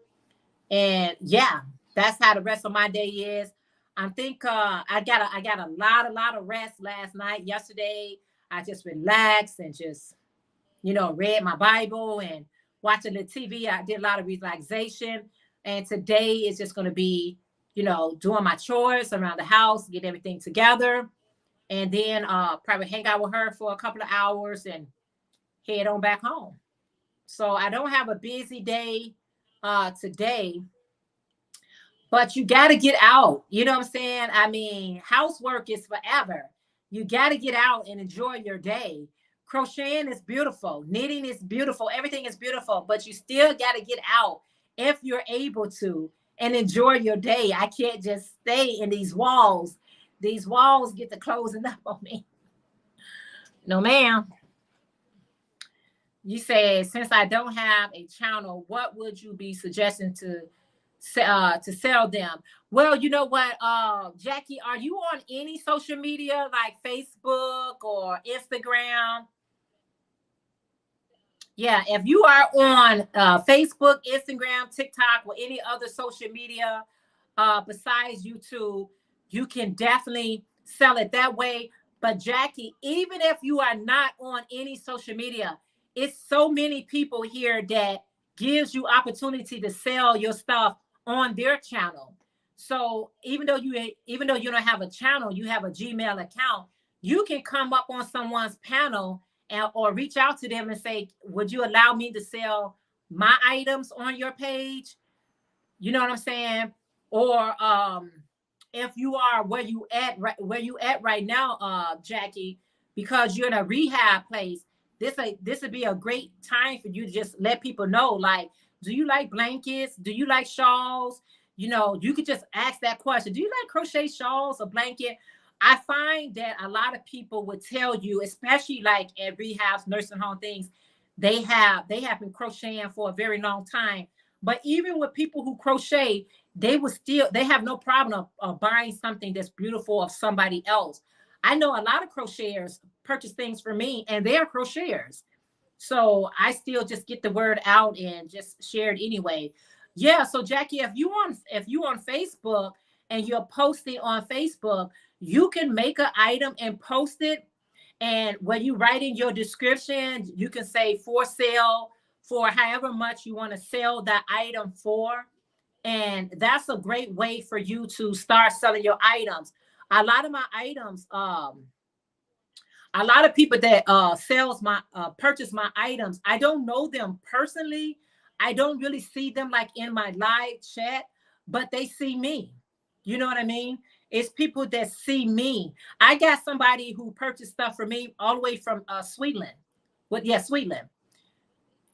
Speaker 1: And yeah, that's how the rest of my day is. I think I got a lot of rest last night. Yesterday, I just relaxed and just read my Bible and watching the TV. I did a lot of relaxation. And today is just going to be, doing my chores around the house, get everything together, and then probably hang out with her for a couple of hours and head on back home. So I don't have a busy day today, but you got to get out. You know what I'm saying? I mean, housework is forever. You got to get out and enjoy your day. Crocheting is beautiful. Knitting is beautiful. Everything is beautiful, but you still got to get out if you're able to and enjoy your day. I can't just stay in these walls. These walls get to closing up on me. No, ma'am. You said, since I don't have a channel, what would you be suggesting to sell them? Well, you know what, Jackie, are you on any social media like Facebook or Instagram? Yeah, if you are on Facebook, Instagram, TikTok, or any other social media besides YouTube, you can definitely sell it that way. But Jackie, even if you are not on any social media, it's so many people here that gives you opportunity to sell your stuff on their channel. So even though you don't have a channel, you have a Gmail account, you can come up on someone's panel or reach out to them and say, would you allow me to sell my items on your page? You know what I'm saying? Or if you are where you at right now, Jackie, because you're in a rehab place, this would be a great time for you to just let people know, like, do you like blankets? Do you like shawls? You know, you could just ask that question. Do you like crochet shawls or blanket? I find that a lot of people would tell you, especially like at rehabs, nursing home things, they have been crocheting for a very long time. But even with people who crochet, they have no problem of buying something that's beautiful of somebody else. I know a lot of crocheters purchase things for me and they're crocheters. So I still just get the word out and just share it anyway. Yeah. So Jackie, if you on Facebook and you're posting on Facebook, you can make an item and post it. And when you write in your description, you can say for sale for however much you want to sell that item for. And that's a great way for you to start selling your items. A lot of my items, a lot of people that sells my purchase my items, I don't know them personally. I don't really see them like in my live chat, but they see me. You know what I mean? It's people that see me. I got somebody who purchased stuff for me all the way from Sweetland. Sweetland.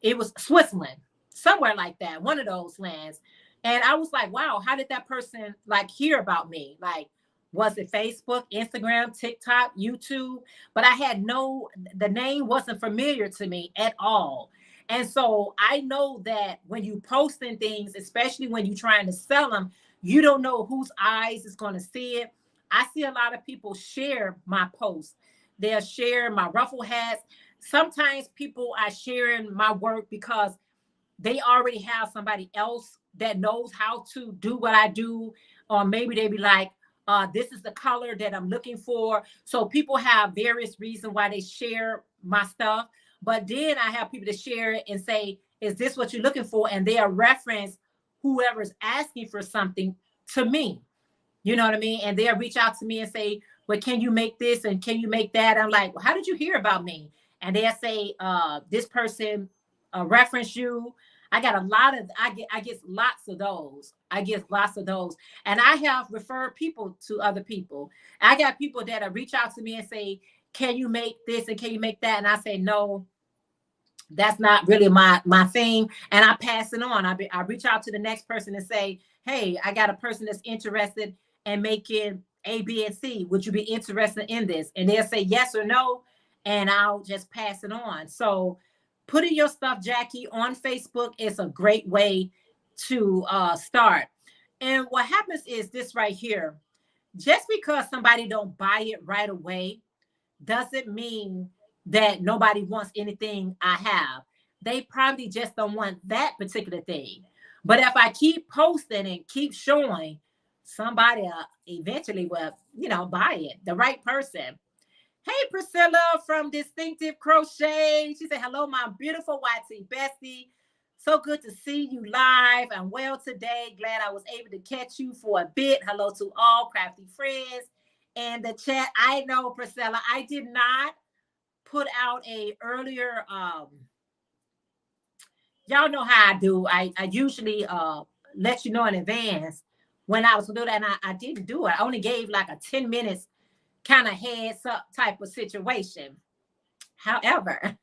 Speaker 1: It was Switzerland, somewhere like that, one of those lands. And I was like, wow, how did that person like hear about me? Like, was it Facebook, Instagram, TikTok, YouTube? But I had the name wasn't familiar to me at all. And so I know that when you posting things, especially when you're trying to sell them, you don't know whose eyes is going to see it. I see a lot of people share my posts. They'll share my ruffle hats. Sometimes people are sharing my work because they already have somebody else that knows how to do what I do. Or maybe they be like, this is the color that I'm looking for. So people have various reasons why they share my stuff. But then I have people to share it and say, is this what you're looking for? And they'll reference whoever's asking for something to me. You know what I mean? And they'll reach out to me and say, well, can you make this and can you make that? I'm like, well, how did you hear about me? And they'll say, this person reference you. I get lots of those. I get lots of those. And I have referred people to other people. I got people that reach out to me and say, can you make this and can you make that? And I say, no, that's not really my thing. And I pass it on. I reach out to the next person and say, hey, I got a person that's interested in making A, B, and C. Would you be interested in this? And they'll say yes or no, and I'll just pass it on. So putting your stuff, Jackie, on Facebook is a great way to start. And what happens is this right here. Just because somebody don't buy it right away doesn't mean that nobody wants anything I have. They probably just don't want that particular thing. But if I keep posting and keep showing, somebody eventually will, buy it. The right person. Hey, Priscilla from Distinctive Crochet. She said, hello, my beautiful YT bestie. So good to see you live. I'm well today. Glad I was able to catch you for a bit. Hello to all crafty friends and the chat. I know, Priscilla, I did not put out a earlier y'all know how I do. I usually let you know in advance when I was gonna do that, and I didn't do it. I only gave like a 10 minutes kind of heads up type of situation. However,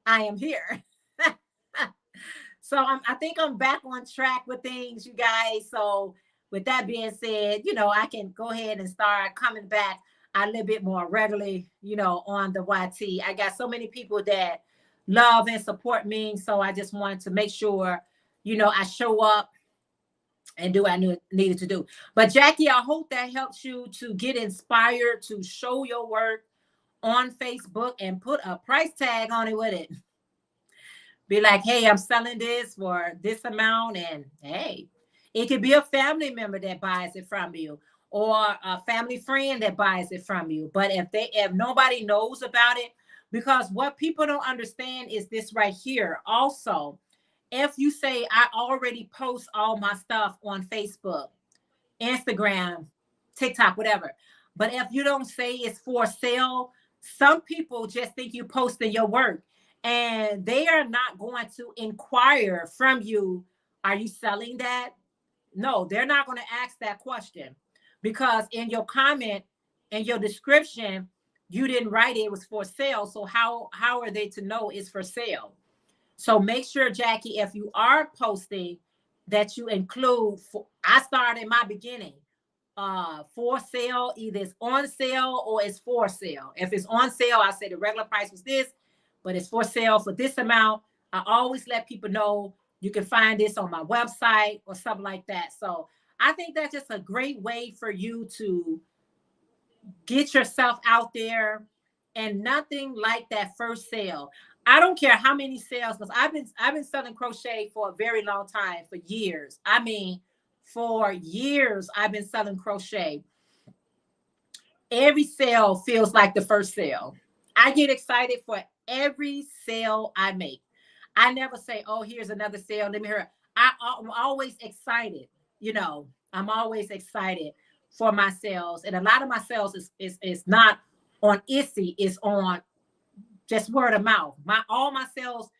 Speaker 1: I am here. So I think I'm back on track with things, you guys. So with that being said, I can go ahead and start coming back a little bit more regularly, on the YT. I got so many people that love and support me. So I just wanted to make sure, I show up and do what I needed to do. But Jackie, I hope that helps you to get inspired to show your work on Facebook and put a price tag on it with it. Be like, hey, I'm selling this for this amount. And hey, it could be a family member that buys it from you or a family friend that buys it from you. But if nobody knows about it, because what people don't understand is this right here. Also, if you say, I already post all my stuff on Facebook, Instagram, TikTok, whatever, but if you don't say it's for sale, some people just think you posting your work and they are not going to inquire from you, are you selling that? No, they're not going to ask that question because in your comment and your description, you didn't write it was for sale. So how are they to know it's for sale? So make sure, Jackie, if you are posting, that you include, I started in my beginning, for sale, either it's on sale or it's for sale. If it's on sale, I say the regular price was this, but it's for sale for this amount. I always let people know you can find this on my website or something like that. So I think that's just a great way for you to get yourself out there, and nothing like that first sale. I don't care how many sales, because I've been selling crochet for a very long time, for years. I mean, for years I've been selling crochet. Every sale feels like the first sale. I get excited for every sale I make. I never say, oh, here's another sale, let me hear it. I'm always excited. I'm always excited for my sales. And a lot of my sales is not on Etsy, it's on just word of mouth. My sales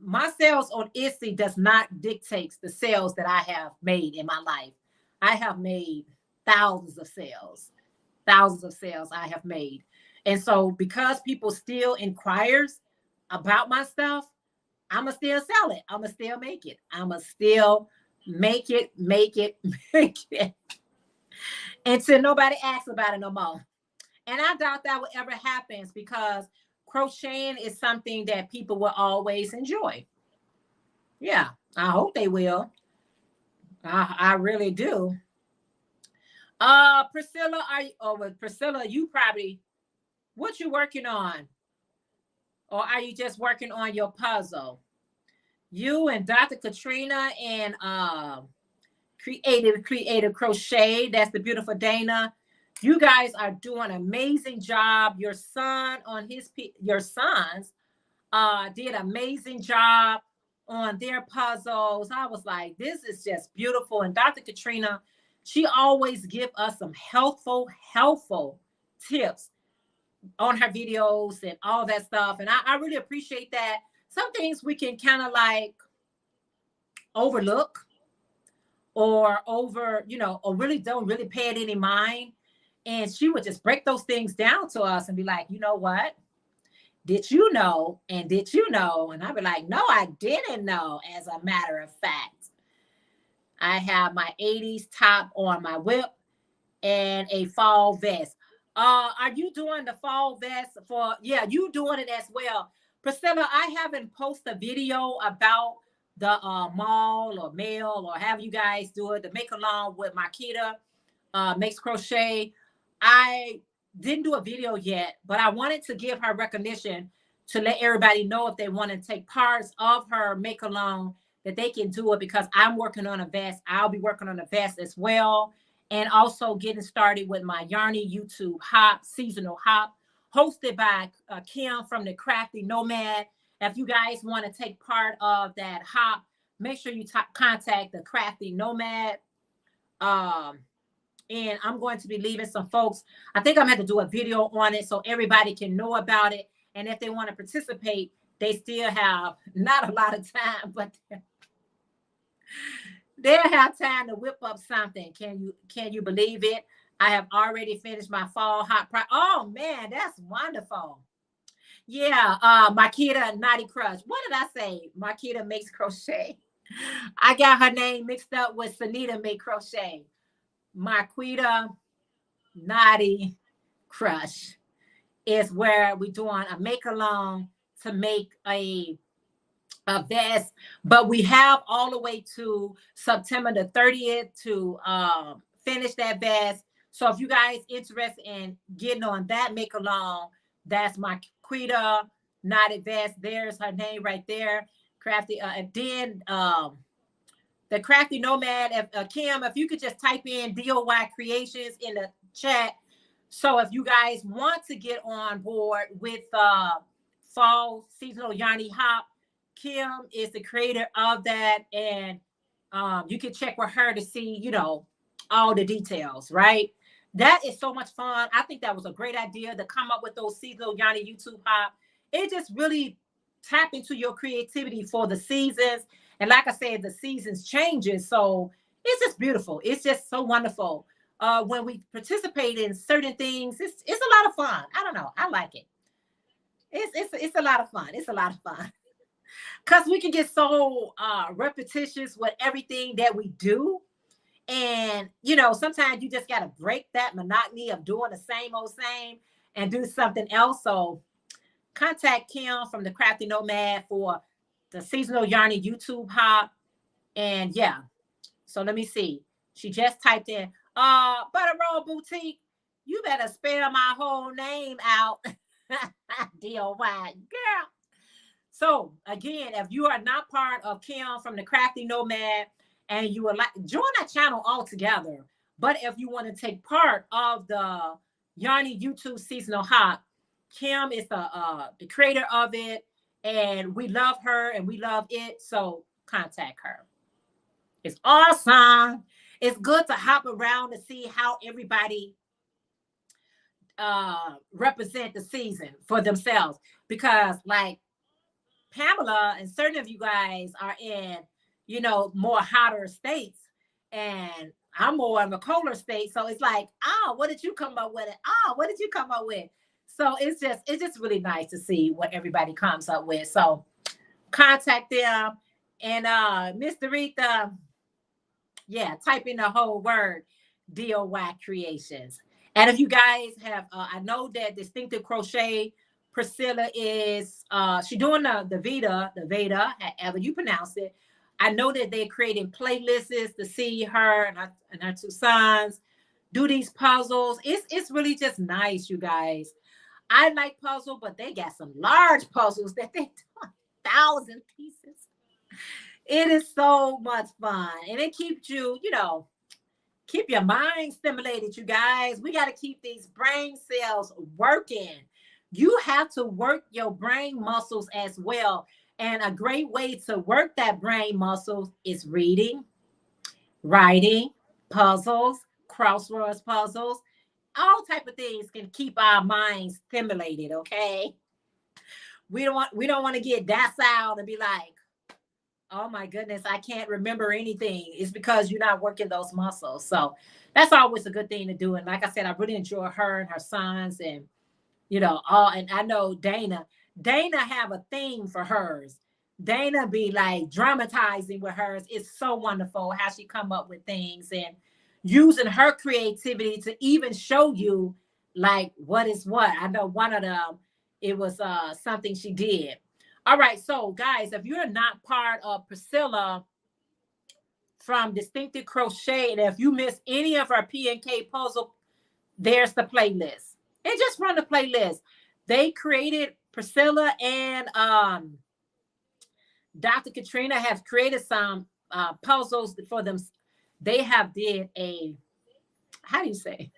Speaker 1: on Etsy does not dictate the sales that I have made in my life. I have made thousands of sales I have made. And so because people still inquires about my stuff, I'ma still sell it. I'ma still make it. I'ma still make it until nobody asks about it no more. And I doubt that will ever happen, because crocheting is something that people will always enjoy. Yeah, I hope they will. I really do. Priscilla, Priscilla, you probably, what you working on? Or are you just working on your puzzle? You and Dr. Katrina and Creative Crochet, that's the beautiful Dana. You guys are doing an amazing job. Your sons did an amazing job on their puzzles. I was like, this is just beautiful. And Dr. Katrina, she always give us some helpful tips on her videos and all that stuff. And I really appreciate that. Some things we can kind of like overlook or or really don't really pay it any mind. And she would just break those things down to us and be like, you know what? Did you know? And did you know? And I'd be like, no, I didn't know. As a matter of fact, I have my 80s top on my whip and a fall vest. Are you doing the fall vest for? Yeah, you doing it as well. Priscilla, I haven't posted a video about the mall or mail or have you guys do it, the make along with Marquita makes crochet. I didn't do a video yet, but I wanted to give her recognition to let everybody know if they want to take parts of her make along that they can do it, because I'm working on a vest. I'll be working on a vest as well. And also getting started with my Yarny YouTube hop, seasonal hop, hosted by Kim from the Crafty Nomad. If you guys want to take part of that hop, make sure you contact the Crafty Nomad. And I'm going to be leaving some folks. I think I'm going to do a video on it so everybody can know about it. And if they want to participate, they still have not a lot of time, but they'll have time to whip up something. Can you believe it? I have already finished my fall hot pri. Oh man, that's wonderful. Yeah, Makita Naughty Crush. What did I say? Makita makes crochet. I got her name mixed up with Sunita make crochet. Marquita Naughty Crush is where we're doing a make along to make a vest, but we have all the way to September the 30th to finish that vest. So if you guys interested in getting on that make along, that's my Quita knotted vest. There's her name right there. Crafty. And then the Crafty Nomad. If Kim, if you could just type in DOYcreations in the chat. So if you guys want to get on board with fall seasonal yarny hop, Kim is the creator of that, and you can check with her to see, all the details, right? That is so much fun. I think that was a great idea to come up with those seasonal yarny YouTube hop. It just really tap into your creativity for the seasons. And like I said, the seasons changes. So it's just beautiful. It's just so wonderful. When we participate in certain things, it's a lot of fun. I don't know. I like it. It's a lot of fun. It's a lot of fun. Because we can get so repetitious with everything that we do. And, sometimes you just got to break that monotony of doing the same old same and do something else. So contact Kim from the Crafty Nomad for the seasonal yarny YouTube hop. And yeah, so let me see. She just typed in, Butter Roll Boutique. You better spell my whole name out. D-O-Y, girl. So again, if you are not part of Kim from the Crafty Nomad and you would like join that channel altogether, but if you want to take part of the Yarny YouTube seasonal hop, Kim is the creator of it, and we love her and we love it. So contact her. It's awesome. It's good to hop around to see how everybody represent the season for themselves, because like Pamela and certain of you guys are in, more hotter states, and I'm more in a colder state. So it's like, what did you come up with? What did you come up with? So it's just really nice to see what everybody comes up with. So contact them. And Miss Doretha, yeah, type in the whole word, DOYcreations. And if you guys have, I know that Distinctive Crochet, Priscilla is, she doing the Veda, however you pronounce it. I know that they're creating playlists to see her and her two sons do these puzzles. It's really just nice, you guys. I like puzzle, but they got some large puzzles that they do 1,000 pieces. It is so much fun, and it keeps you, keep your mind stimulated, you guys. We got to keep these brain cells working. You have to work your brain muscles as well. And a great way to work that brain muscles is reading, writing, puzzles, crosswords puzzles, all type of things can keep our minds stimulated, okay? We don't want to get docile and be like, oh my goodness, I can't remember anything. It's because you're not working those muscles. So that's always a good thing to do. And like I said, I really enjoy her and her sons, and and I know Dana have a theme for hers. Dana be like dramatizing with hers. It's so wonderful how she come up with things and using her creativity to even show you like what is what. I know one of them, it was something she did. All right, so guys, if you're not part of Priscilla from Distinctive Crochet, and if you miss any of our P&K puzzle, there's the playlist. And just run the playlist. They created, Priscilla and Dr. Katrina have created some puzzles for them. They have did a, how do you say?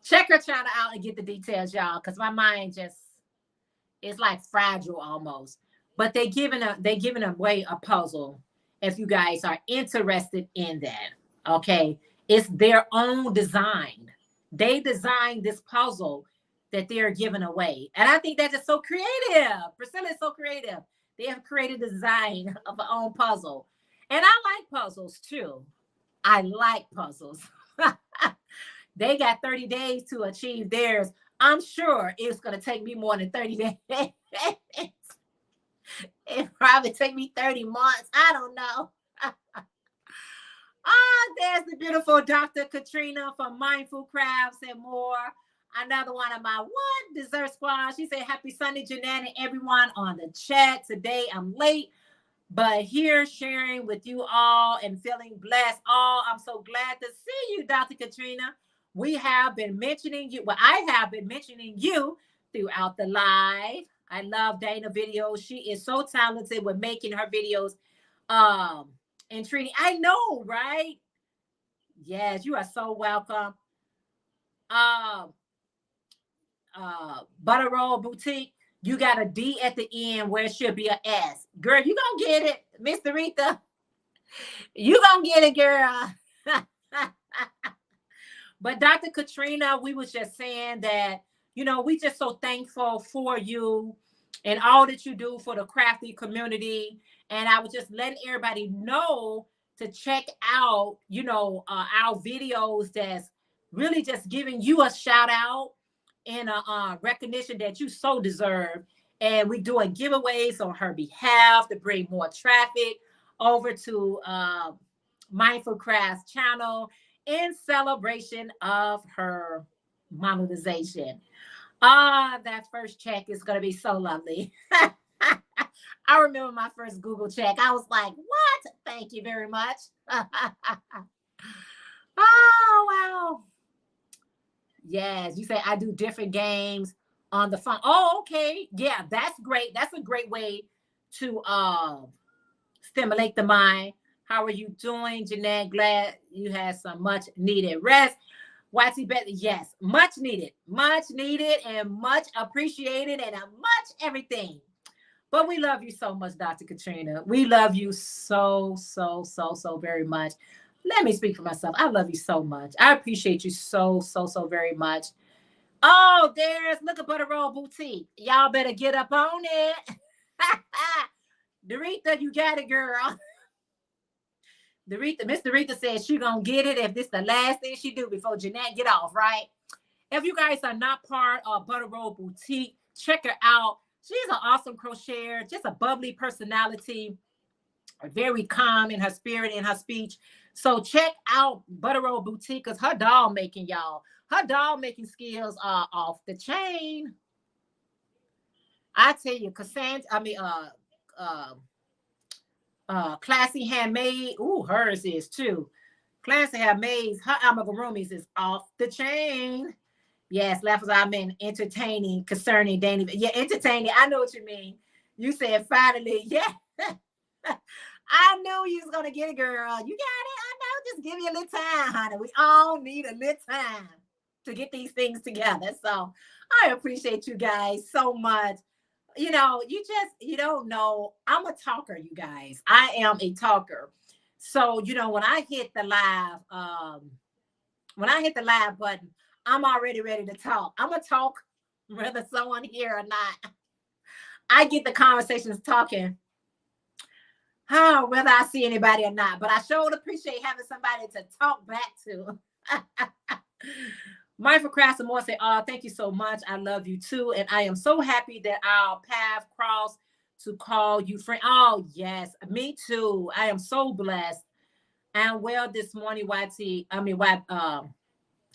Speaker 1: Check her channel out and get the details, y'all, because my mind just, it's like fragile almost. But they giving away a puzzle if you guys are interested in that. Okay. It's their own design. They designed this puzzle that they're giving away. And I think that's just so creative. Priscilla is so creative. They have created a design of their own puzzle. And I like puzzles too. I like puzzles. They got 30 days to achieve theirs. I'm sure it's going to take me more than 30 days. It probably take me 30 months. I don't know. There's the beautiful Dr. Katrina from Mindful Crafts and More. Another one of my what dessert squad. She said, happy Sunday, Jeanette, and everyone on the chat. Today I'm late, but here sharing with you all and feeling blessed. I'm so glad to see you, Dr. Katrina. We have been mentioning you. Well, I have been mentioning you throughout the live. I love Dana's videos. She is so talented with making her videos intriguing. I know, right? Yes, you are so welcome. Butter Roll Boutique, you got a D at the end where it should be an S. Girl, you gonna get it, Miss Aretha. You gonna get it, girl. But Dr. Katrina, we was just saying that, we just so thankful for you and all that you do for the crafty community. And I was just letting everybody know to check out, our videos that's really just giving you a shout out and a recognition that you so deserve. And we're doing giveaways on her behalf to bring more traffic over to Mindful Crafts channel in celebration of her monetization. That first check is going to be so lovely. I remember my first Google check. I was like, what? Thank you very much. Oh, wow. Yes, you say I do different games on the phone. Oh, okay. Yeah, that's great. That's a great way to stimulate the mind. How are you doing, Jeanette? Glad you had some much needed rest. YT Bet, yes, much needed, and much appreciated, and a much everything. But we love you so much, Dr. Katrina. We love you so very much. Let me speak for myself. I love you so much. I appreciate you so very much. Oh, look at Butter Roll Boutique. Y'all better get up on it. Doretha, you got it, girl. Miss Doretha said she gonna get it if this the last thing she do before Jeanette get off, right? If you guys are not part of Butter Roll Boutique, check her out. She's an awesome crocheter, just a bubbly personality, very calm in her spirit and her speech. So check out Butter Roll Boutique because her doll making, y'all. Her doll making skills are off the chain. I tell you, Classy Handmade. Ooh, hers is too. Classy Handmade, her amigurumis is off the chain. Yes, left I mean entertaining concerning Danny. Yeah, entertaining. I know what you mean. You said finally, yeah. I knew you was gonna get it, girl. You got it. I know. Just give you a little time, honey. We all need a little time to get these things together. So I appreciate you guys so much. You don't know. I'm a talker, you guys. I am a talker. So, when I hit the live button, I'm already ready to talk. I'm going to talk whether someone here or not. I get the conversations talking, whether I see anybody or not. But I sure would appreciate having somebody to talk back to. Mindful Crafts and More say, thank you so much. I love you too. And I am so happy that our path crossed to call you friend. Oh, yes, me too. I am so blessed. And well this morning, Yarny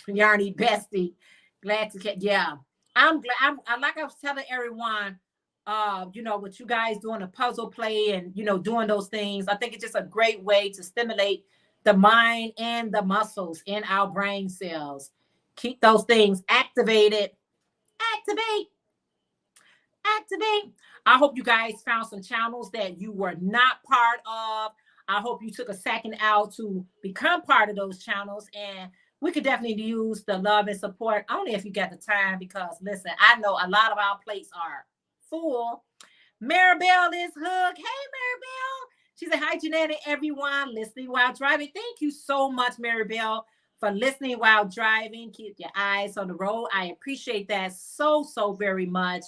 Speaker 1: Bestie. Glad to get, yeah. I'm glad. Like I was telling everyone, what you guys doing a puzzle play and, doing those things. I think it's just a great way to stimulate the mind and the muscles in our brain cells. Keep those things activated. Activate. I hope you guys found some channels that you were not part of. I hope you took a second out to become part of those channels. And we could definitely use the love and support only if you got the time, because listen, I know a lot of our plates are full. Maribel is hooked. Hey, Maribel. She said, hi, Jeanette and everyone listening while driving. Thank you so much, Maribel, for listening while driving. Keep your eyes on the road. I appreciate that so very much.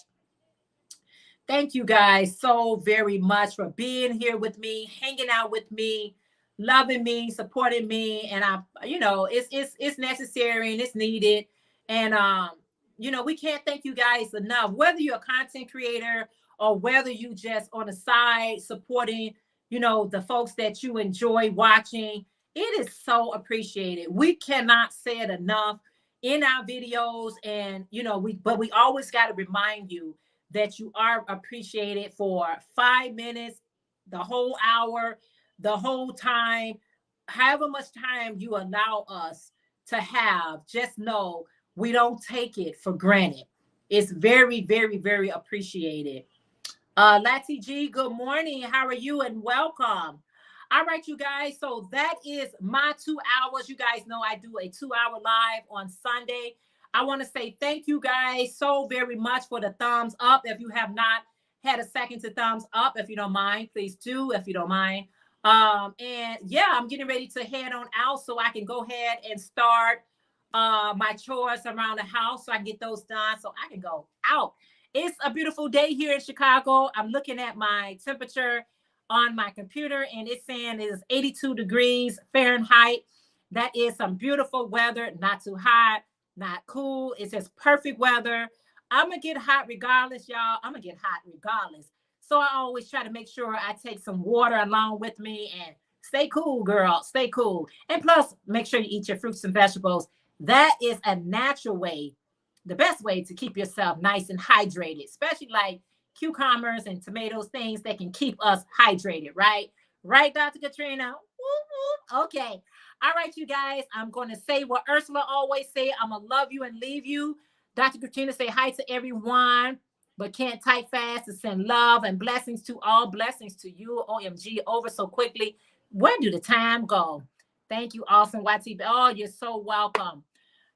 Speaker 1: Thank you guys so very much for being here with me, hanging out with me, loving me, supporting me. And it's necessary and it's needed. And we can't thank you guys enough. Whether you're a content creator or whether you just on the side supporting, the folks that you enjoy watching, it is so appreciated. We cannot say it enough in our videos. And but we always got to remind you that you are appreciated for 5 minutes, the whole hour, the whole time, however much time you allow us to have. Just know we don't take it for granted. It's very, very, very appreciated. Lati G, good morning. How are you? And welcome. All right, you guys. So that is my 2 hours. You guys know I do a 2-hour live on Sunday. I want to say thank you guys so very much for the thumbs up. If you have not had a second to thumbs up, if you don't mind, please do, if you don't mind. And yeah, I'm getting ready to head on out so I can go ahead and start my chores around the house so I can get those done so I can go out. It's a beautiful day here in Chicago. I'm looking at my temperature on my computer and it's saying it is 82 degrees Fahrenheit. That is some beautiful weather, not too hot, not cool. It's just perfect weather. I'm going to get hot regardless, y'all. I'm going to get hot regardless. So I always try to make sure I take some water along with me and stay cool, girl. Stay cool. And plus, make sure you eat your fruits and vegetables. That is a natural way, the best way to keep yourself nice and hydrated, especially like cucumbers and tomatoes, things that can keep us hydrated, right? Right, Dr. Katrina? Woo-woo. Okay. All right, you guys, I'm going to say what Ursula always say. I'm going to love you and leave you. Dr. Katrina say hi to everyone, but can't type fast to send love and blessings to all. Blessings to you. OMG, over so quickly. Where do the time go? Thank you, awesome YT. Oh, you're so welcome.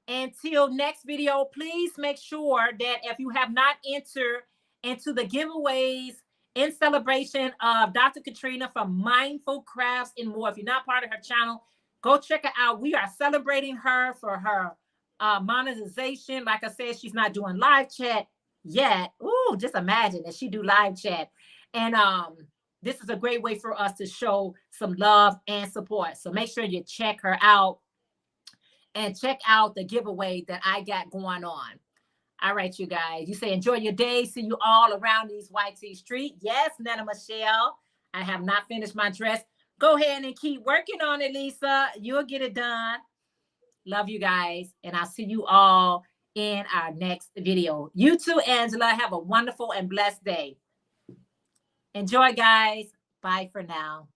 Speaker 1: Until next video, please make sure that if you have not entered into the giveaways in celebration of Dr. Katrina from Mindful Crafts and More, if you're not part of her channel, go check her out. We are celebrating her for her monetization. Like I said, she's not doing live chat yet. Ooh, just imagine that she do live chat. And this is a great way for us to show some love and support. So make sure you check her out and check out the giveaway that I got going on. All right, you guys. You say enjoy your day. See you all around these YT Street. Yes, Nana Michelle. I have not finished my dress. Go ahead and keep working on it, Lisa. You'll get it done. Love you guys. And I'll see you all in our next video. You too, Angela. Have a wonderful and blessed day. Enjoy, guys. Bye for now.